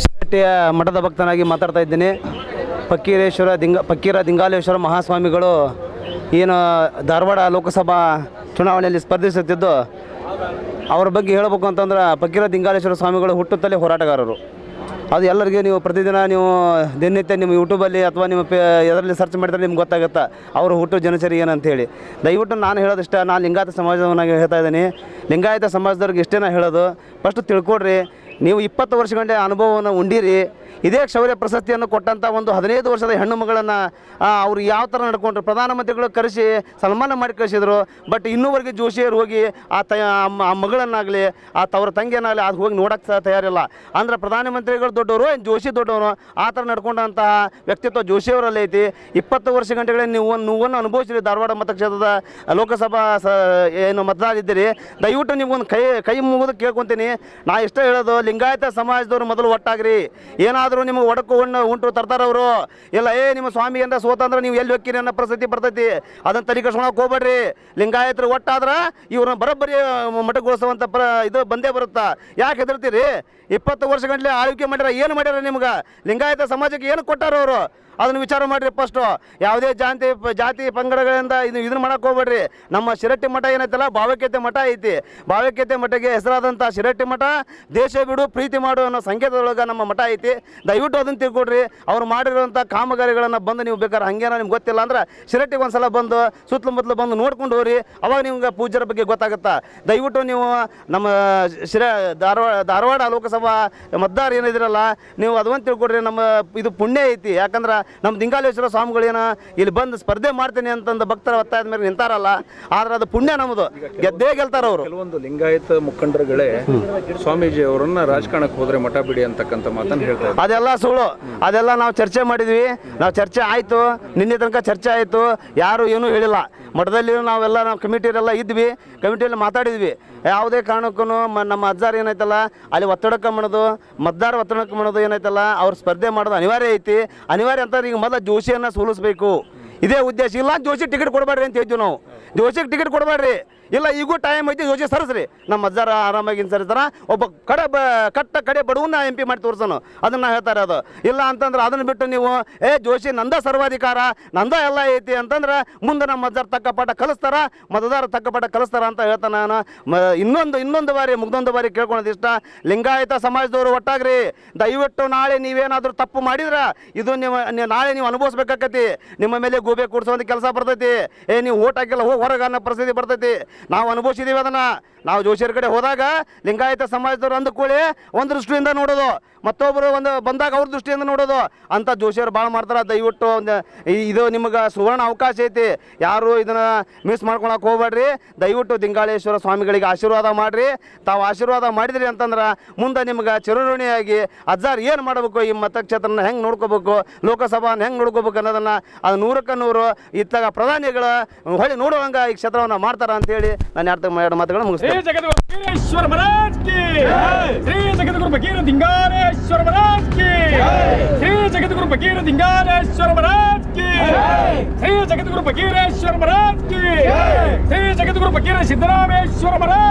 ಶಿರಟ್ಟಿಯ ಮಠದ ಭಕ್ತನಾಗಿ ಮಾತಾಡ್ತಾ ಇದ್ದೀನಿ. ಫಕ್ಕೀರ ದಿಂಗಾಲೇಶ್ವರ ಮಹಾಸ್ವಾಮಿಗಳು ಏನು ಧಾರವಾಡ ಲೋಕಸಭಾ ಚುನಾವಣೆಯಲ್ಲಿ ಸ್ಪರ್ಧಿಸುತ್ತಿದ್ದು, ಅವ್ರ ಬಗ್ಗೆ ಹೇಳಬೇಕು ಅಂತಂದ್ರೆ ಫಕ್ಕೀರ ದಿಂಗಾಲೇಶ್ವರ ಸ್ವಾಮಿಗಳು ಹುಟ್ಟುತ್ತಲೇ ಹೋರಾಟಗಾರರು. ಅದು ಎಲ್ಲರಿಗೂ ನೀವು ಪ್ರತಿದಿನ ನೀವು ದಿನನಿತ್ಯ ನಿಮ್ಮ ಯೂಟ್ಯೂಬಲ್ಲಿ ಅಥವಾ ನಿಮ್ಮ ಇದರಲ್ಲಿ ಸರ್ಚ್ ಮಾಡಿದ್ರೆ ನಿಮ್ಗೆ ಗೊತ್ತಾಗುತ್ತೆ ಅವರು ಹುಟ್ಟು ಜನಚರಿ ಏನಂತೇಳಿ. ದಯವಿಟ್ಟು ನಾನು ಹೇಳೋದಿಷ್ಟ, ನಾನು ಲಿಂಗಾಯತ ಸಮಾಜವನ್ನಾಗಿ ಹೇಳ್ತಾ ಇದ್ದೀನಿ. ಲಿಂಗಾಯತ ಸಮಾಜದವ್ರಿಗೆ ಇಷ್ಟೇ ನಾನು ಹೇಳೋದು, ಫಸ್ಟ್ ತಿಳ್ಕೊಡ್ರಿ. ನೀವು 20 ವರ್ಷಗಳ ಅನುಭವವನ್ನು ಉಂಡಿರಿ. ಇದೇ ಶೌರ್ಯ ಪ್ರಶಸ್ತಿಯನ್ನು ಕೊಟ್ಟಂಥ ಒಂದು 15 ವರ್ಷದ ಹೆಣ್ಣು ಮಗಳನ್ನು ಅವರು ಯಾವ ಥರ ನಡ್ಕೊಂಡ್ರು, ಪ್ರಧಾನಮಂತ್ರಿಗಳು ಕರೆಸಿ ಸನ್ಮಾನ ಮಾಡಿ ಕಳಿಸಿದ್ರು. ಬಟ್ ಇನ್ನೂವರೆಗೆ ಜೋಶಿಯರು ಹೋಗಿ ಆ ಮಗಳನ್ನಾಗಲಿ ಅವ್ರ ತಂಗಿಯನ್ನಾಗಲಿ ಅದು ಹೋಗಿ ನೋಡೋಕ್ಕೆ ತಯಾರಿಲ್ಲ. ಅಂದ್ರೆ ಪ್ರಧಾನಮಂತ್ರಿಗಳು ದೊಡ್ಡವರು, ಜೋಶಿ ದೊಡ್ಡವರು, ಆ ಥರ ನಡ್ಕೊಂಡಂತಹ ವ್ಯಕ್ತಿತ್ವ ಜೋಶಿಯವರಲ್ಲಿ ಐತಿ. 20 ವರ್ಷ ಗಂಟೆಗಳಲ್ಲಿ ನೀವನ್ನು ಅನುಭವಿಸಿರಿ. ಧಾರವಾಡ ಮತಕ್ಷೇತ್ರದ ಲೋಕಸಭಾ ಏನು ಮತದಾರ ಇದ್ದೀರಿ. ದಯವಿಟ್ಟು ನೀವೊಂದು ಕೈ ಮುಗಿದು ಕೇಳ್ಕೊತೀನಿ. ನಾ ಇಷ್ಟ ಹೇಳೋದು, ಲಿಂಗಾಯತ ಸಮಾಜದವರು ಮೊದಲು ಒಟ್ಟಾಗ್ರಿ. ಏನಾದರೂ ನಿಮಗೆ ಒಡಕು ಉಂಟು ತರ್ತಾರವರು ಇಲ್ಲ, ನಿಮ್ಮ ಸ್ವಾಮಿ ಏನಾರ ಸೋತಂದ್ರೆ ನೀವು ಎಲ್ಲಿ ಹೋಗ್ತೀರಿ ಅನ್ನೋ ಪರಿಸ್ಥಿತಿ ಬರ್ತೈತಿ. ಅದನ್ನು ತನಿಖೆಸ್ಕೊಳಕ್ಕೆ ಹೋಗ್ಬೇಡ್ರಿ. ಲಿಂಗಾಯತರು ಒಟ್ಟಾದ್ರೆ ಇವ್ರನ್ನ ಬರೋಬ್ಬರಿ ಮಠಗೊಳಿಸುವಂಥ ಇದು ಬಂದೇ ಬರುತ್ತಾ. ಯಾಕೆ ಹೆದರ್ತೀರಿ? 20 ವರ್ಷ ಗಂಟಲೆ ಆಳ್ವಿಕೆ ಮಾಡ್ಯಾರ. ಏನು ಮಾಡ್ಯಾರ ನಿಮ್ಗೆ? ಲಿಂಗಾಯತ ಸಮಾಜಕ್ಕೆ ಏನು ಕೊಟ್ಟಾರ ಅವರು? ಅದನ್ನು ವಿಚಾರ ಮಾಡಿರಿ ಫಸ್ಟು. ಯಾವುದೇ ಜಾತಿ ಪಂಗಡಗಳಿಂದ ಇದನ್ನು ಮಾಡೋಕೆ ಹೋಗ್ಬೇಡ್ರಿ. ನಮ್ಮ ಶಿರಟ್ಟಿ ಮಠ ಏನೈತಲ್ಲ, ಭಾವೈಕ್ಯತೆ ಮಠ ಐತಿ. ಭಾವೈಕ್ಯತೆ ಮಠಕ್ಕೆ ಹೆಸರಾದಂಥ ಶಿರಟ್ಟಿ ಮಠ ದೇಶ ಬಿಡು ಪ್ರೀತಿ ಮಾಡು ಅನ್ನೋ ಸಂಕೇತದೊಳಗೆ ನಮ್ಮ ಮಠ ಐತಿ. ದಯವಿಟ್ಟು ಅದನ್ನು ತಿಳ್ಕೊಡ್ರಿ. ಅವ್ರು ಮಾಡಿರೋಂಥ ಕಾಮಗಾರಿಗಳನ್ನು ಬಂದು ನೀವು ಬೇಕಾದ್ರೆ ಹಂಗೇನ ನಿಮ್ಗೆ ಗೊತ್ತಿಲ್ಲ ಅಂದ್ರೆ ಶಿರಟ್ಟಿಗೆ ಒಂದು ಸಲ ಬಂದು ಸುತ್ತಮುತ್ತಲು ಬಂದು ನೋಡ್ಕೊಂಡು ಹೋಗ್ರಿ. ಅವಾಗ ನಿಮ್ಗೆ ಪೂಜ್ಯರ ಬಗ್ಗೆ ಗೊತ್ತಾಗುತ್ತಾ. ದಯವಿಟ್ಟು ನೀವು ನಮ್ಮ ಧಾರವಾಡ ಲೋಕಸಭಾ ಮತದಾರ ಏನಿದಿರಲ್ಲ, ನೀವು ಅದನ್ನು ತಿಳ್ಕೊಡ್ರಿ. ನಮ್ಮ ಇದು ಪುಣ್ಯ ಐತಿ. ಯಾಕಂದ್ರೆ ನಮ್ಮ ದಿಂಗಾಲೇಶ್ವರ ಸ್ವಾಮಿಗಳೇನ ಇಲ್ಲಿ ಬಂದು ಸ್ಪರ್ಧೆ ಮಾಡ್ತೀನಿ ಅಂತಂದು ಭಕ್ತರ ಒತ್ತಾಯದ ಮೇಲೆ ನಿಂತಾರಲ್ಲ, ಆದ್ರೆ ಅದು ಪುಣ್ಯ ನಮ್ಮದು. ಗೆದ್ದೇ ಗೆಲ್ತಾರ ಅವರು. ಕೆಲವೊಂದು ಲಿಂಗಾಯತ ಮುಖಂಡರುಗಳೇ ಸ್ವಾಮೀಜಿ ಅವರನ್ನ ರಾಜಕಾರಣಕ್ಕೆ ಹೋದ್ರೆ ಮಠ ಬಿಡಿ ಅಂತಕ್ಕಂಥ ಮಾತನ್ನು ಹೇಳ್ತಾರೆ. ಅದೆಲ್ಲ ಸುಳ್ಳು. ಅದೆಲ್ಲ ನಾವು ಚರ್ಚೆ ಮಾಡಿದ್ವಿ. ನಾವು ಚರ್ಚೆ ಆಯಿತು, ನಿನ್ನೆ ತನಕ ಚರ್ಚೆ ಆಯಿತು. ಯಾರು ಏನೂ ಹೇಳಿಲ್ಲ. ಮಠದಲ್ಲಿ ನಾವೆಲ್ಲ ನಾವು ಕಮಿಟಿಯರೆಲ್ಲ ಇದ್ವಿ, ಕಮಿಟಿಯಲ್ಲಿ ಮಾತಾಡಿದ್ವಿ. ಯಾವುದೇ ಕಾರಣಕ್ಕೂ ನಮ್ಮ ಅಜ್ಜಾರು ಏನೈತಲ್ಲ ಅಲ್ಲಿ ಒತ್ತಡಕ್ಕೆ ಮಾಡೋದು, ಮತದಾರ ಒತ್ತಡಕ್ಕೆ ಮಾಡೋದು ಏನೈತಲ್ಲ, ಅವ್ರು ಸ್ಪರ್ಧೆ ಮಾಡೋದು ಅನಿವಾರ್ಯ ಐತಿ. ಅನಿವಾರ್ಯ ಅಂತ ಈಗ ಮೊದಲು ಜೋಶಿಯನ್ನು ಸೋಲಿಸ್ಬೇಕು, ಇದೇ ಉದ್ದೇಶ. ಇಲ್ಲ ಜೋಶಿ ಟಿಕೆಟ್ ಕೊಡಬೇಡ್ರಿ ಅಂತ ಹೇಳ್ತೀವಿ ನಾವು. ಜೋಶಿಗೆ ಟಿಕೆಟ್ ಕೊಡಬೇಡ್ರಿ. ಇಲ್ಲ ಈಗೂ ಟೈಮ್ ಐತಿ, ಜೋಶಿ ಸರಿಸ್ರಿ. ನಮ್ಮ ಅಜ್ಜಾರ ಆರಾಮಾಗಿ ಸರಿಸ್ತಾರ. ಒಬ್ಬ ಕಡೆ ಬಡವನ್ನ MP ಮಾಡಿ ತೋರ್ಸೋನು, ಅದನ್ನು ಹೇಳ್ತಾರೆ. ಅದು ಇಲ್ಲ ಅಂತಂದ್ರೆ ಅದನ್ನು ಬಿಟ್ಟು ನೀವು ಜೋಶಿ ನಂದ ಸರ್ವಾಧಿಕಾರ, ನಂದ ಎಲ್ಲ ಐತಿ ಅಂತಂದ್ರೆ ಮುಂದೆ ನಮ್ಮ ಅಜ್ಜಾರ ತಕ್ಕ ಪಾಠ ಕಲಿಸ್ತಾರ, ಮತದಾರ ತಕ್ಕ ಪಾಠ ಕಲಿಸ್ತಾರ ಅಂತ ಹೇಳ್ತಾನೆ ನಾನು. ಇನ್ನೊಂದು ಬಾರಿ ಕೇಳ್ಕೊಳೋದು ಇಷ್ಟ, ಲಿಂಗಾಯತ ಸಮಾಜದವರು ಒಟ್ಟಾಗ್ರಿ. ದಯವಿಟ್ಟು ನಾಳೆ ನೀವೇನಾದರೂ ತಪ್ಪು ಮಾಡಿದ್ರೆ ಇದು ನಾಳೆ ನೀವು ಅನುಭವಿಸ್ಬೇಕಾಕತಿ. ನಿಮ್ಮ ಮೇಲೆ ಗೂಬೆ ಕೂಡಿಸೋಂಥ ಕೆಲಸ ಬರ್ತೈತಿ. ನೀವು ಓಟ್ ಹಾಕಿಲ್ಲ ಹೊರಗೆ ಅನ್ನೋ ಪರಿಸ್ಥಿತಿ ಬರ್ತೈತಿ. ನಾವು ಅನುಭವಿಸಿದ್ದೀವಿ ಅದನ್ನು. ನಾವು ಜೋಶಿಯರ ಕಡೆ ಹೋದಾಗ ಲಿಂಗಾಯತ ಸಮಾಜದವ್ರು ಅಂದ್ಕೊಳ್ಳಿ ಒಂದು ದೃಷ್ಟಿಯಿಂದ ನೋಡೋದು, ಮತ್ತೊಬ್ಬರು ಒಂದು ಬಂದಾಗ ಅವ್ರ ದೃಷ್ಟಿಯಿಂದ ನೋಡೋದು ಅಂತ ಜೋಶಿಯರು ಭಾಳ ಮಾಡ್ತಾರೆ. ದಯವಿಟ್ಟು ಒಂದು ಇದು ನಿಮ್ಗೆ ಸುವರ್ಣ ಅವಕಾಶ ಐತಿ, ಯಾರು ಇದನ್ನು ಮಿಸ್ ಮಾಡ್ಕೊಳಕ್ಕೆ ಹೋಗ್ಬೇಡ್ರಿ. ದಯವಿಟ್ಟು ದಿಂಗಾಲೇಶ್ವರ ಸ್ವಾಮಿಗಳಿಗೆ ಆಶೀರ್ವಾದ ಮಾಡಿರಿ. ತಾವು ಆಶೀರ್ವಾದ ಮಾಡಿದ್ರಿ ಅಂತಂದ್ರೆ ಮುಂದೆ ನಿಮ್ಗೆ ಚಿರಋಣಿಯಾಗಿ ಅಜ್ಜಾರು ಏನು ಮಾಡಬೇಕು, ಈ ಮತಕ್ಷೇತ್ರನ ಹೆಂಗೆ ನೋಡ್ಕೋಬೇಕು, ಲೋಕಸಭಾನ ಹೆಂಗೆ ನೋಡ್ಕೋಬೇಕು ಅನ್ನೋದನ್ನು ಅದು 100ಕ್ಕೆ 100 ಇತ್ತಾಗ ಪ್ರಧಾನಿಗಳು ಹೊಳ್ಳಿ ನೋಡುವಂಗೆ ಈ ಕ್ಷೇತ್ರವನ್ನು ಮಾಡ್ತಾರೆ ಅಂತೇಳಿ ನಾನು ಎರಡು ಮಾತುಗಳು ಮುಗಿಸ್ತೇನೆ. ಶ್ರೀ ಜಗದ್ಗುರು ಬಕೀರೇಶ್ವರ ಮಹಾರಾಜ್ ಕಿ, ಶ್ರೀ ಜಗದ್ಗುರು ಬಕೀರ ದಿಂಗಾಲೇಶ್ವರ ಮಹಾರಾಜ್ ಕಿ, ಶ್ರೀ ಜಗದ್ಗುರು ಬಕೀರ ದಿಂಗಾಲೇಶ್ವರ ಮಹಾರಾಜ್ ಕಿ, ಶ್ರೀ ಜಗದ್ಗುರು ಬಕೀರೇಶ್ವರ ಮಹಾರಾಜ್ ಕಿ, ಶ್ರೀ ಜಗದ್ಗುರು ಬಕೀರ ಸಿದ್ದರಾಮೇಶ್ವರ ಮಹಾರಾಜ್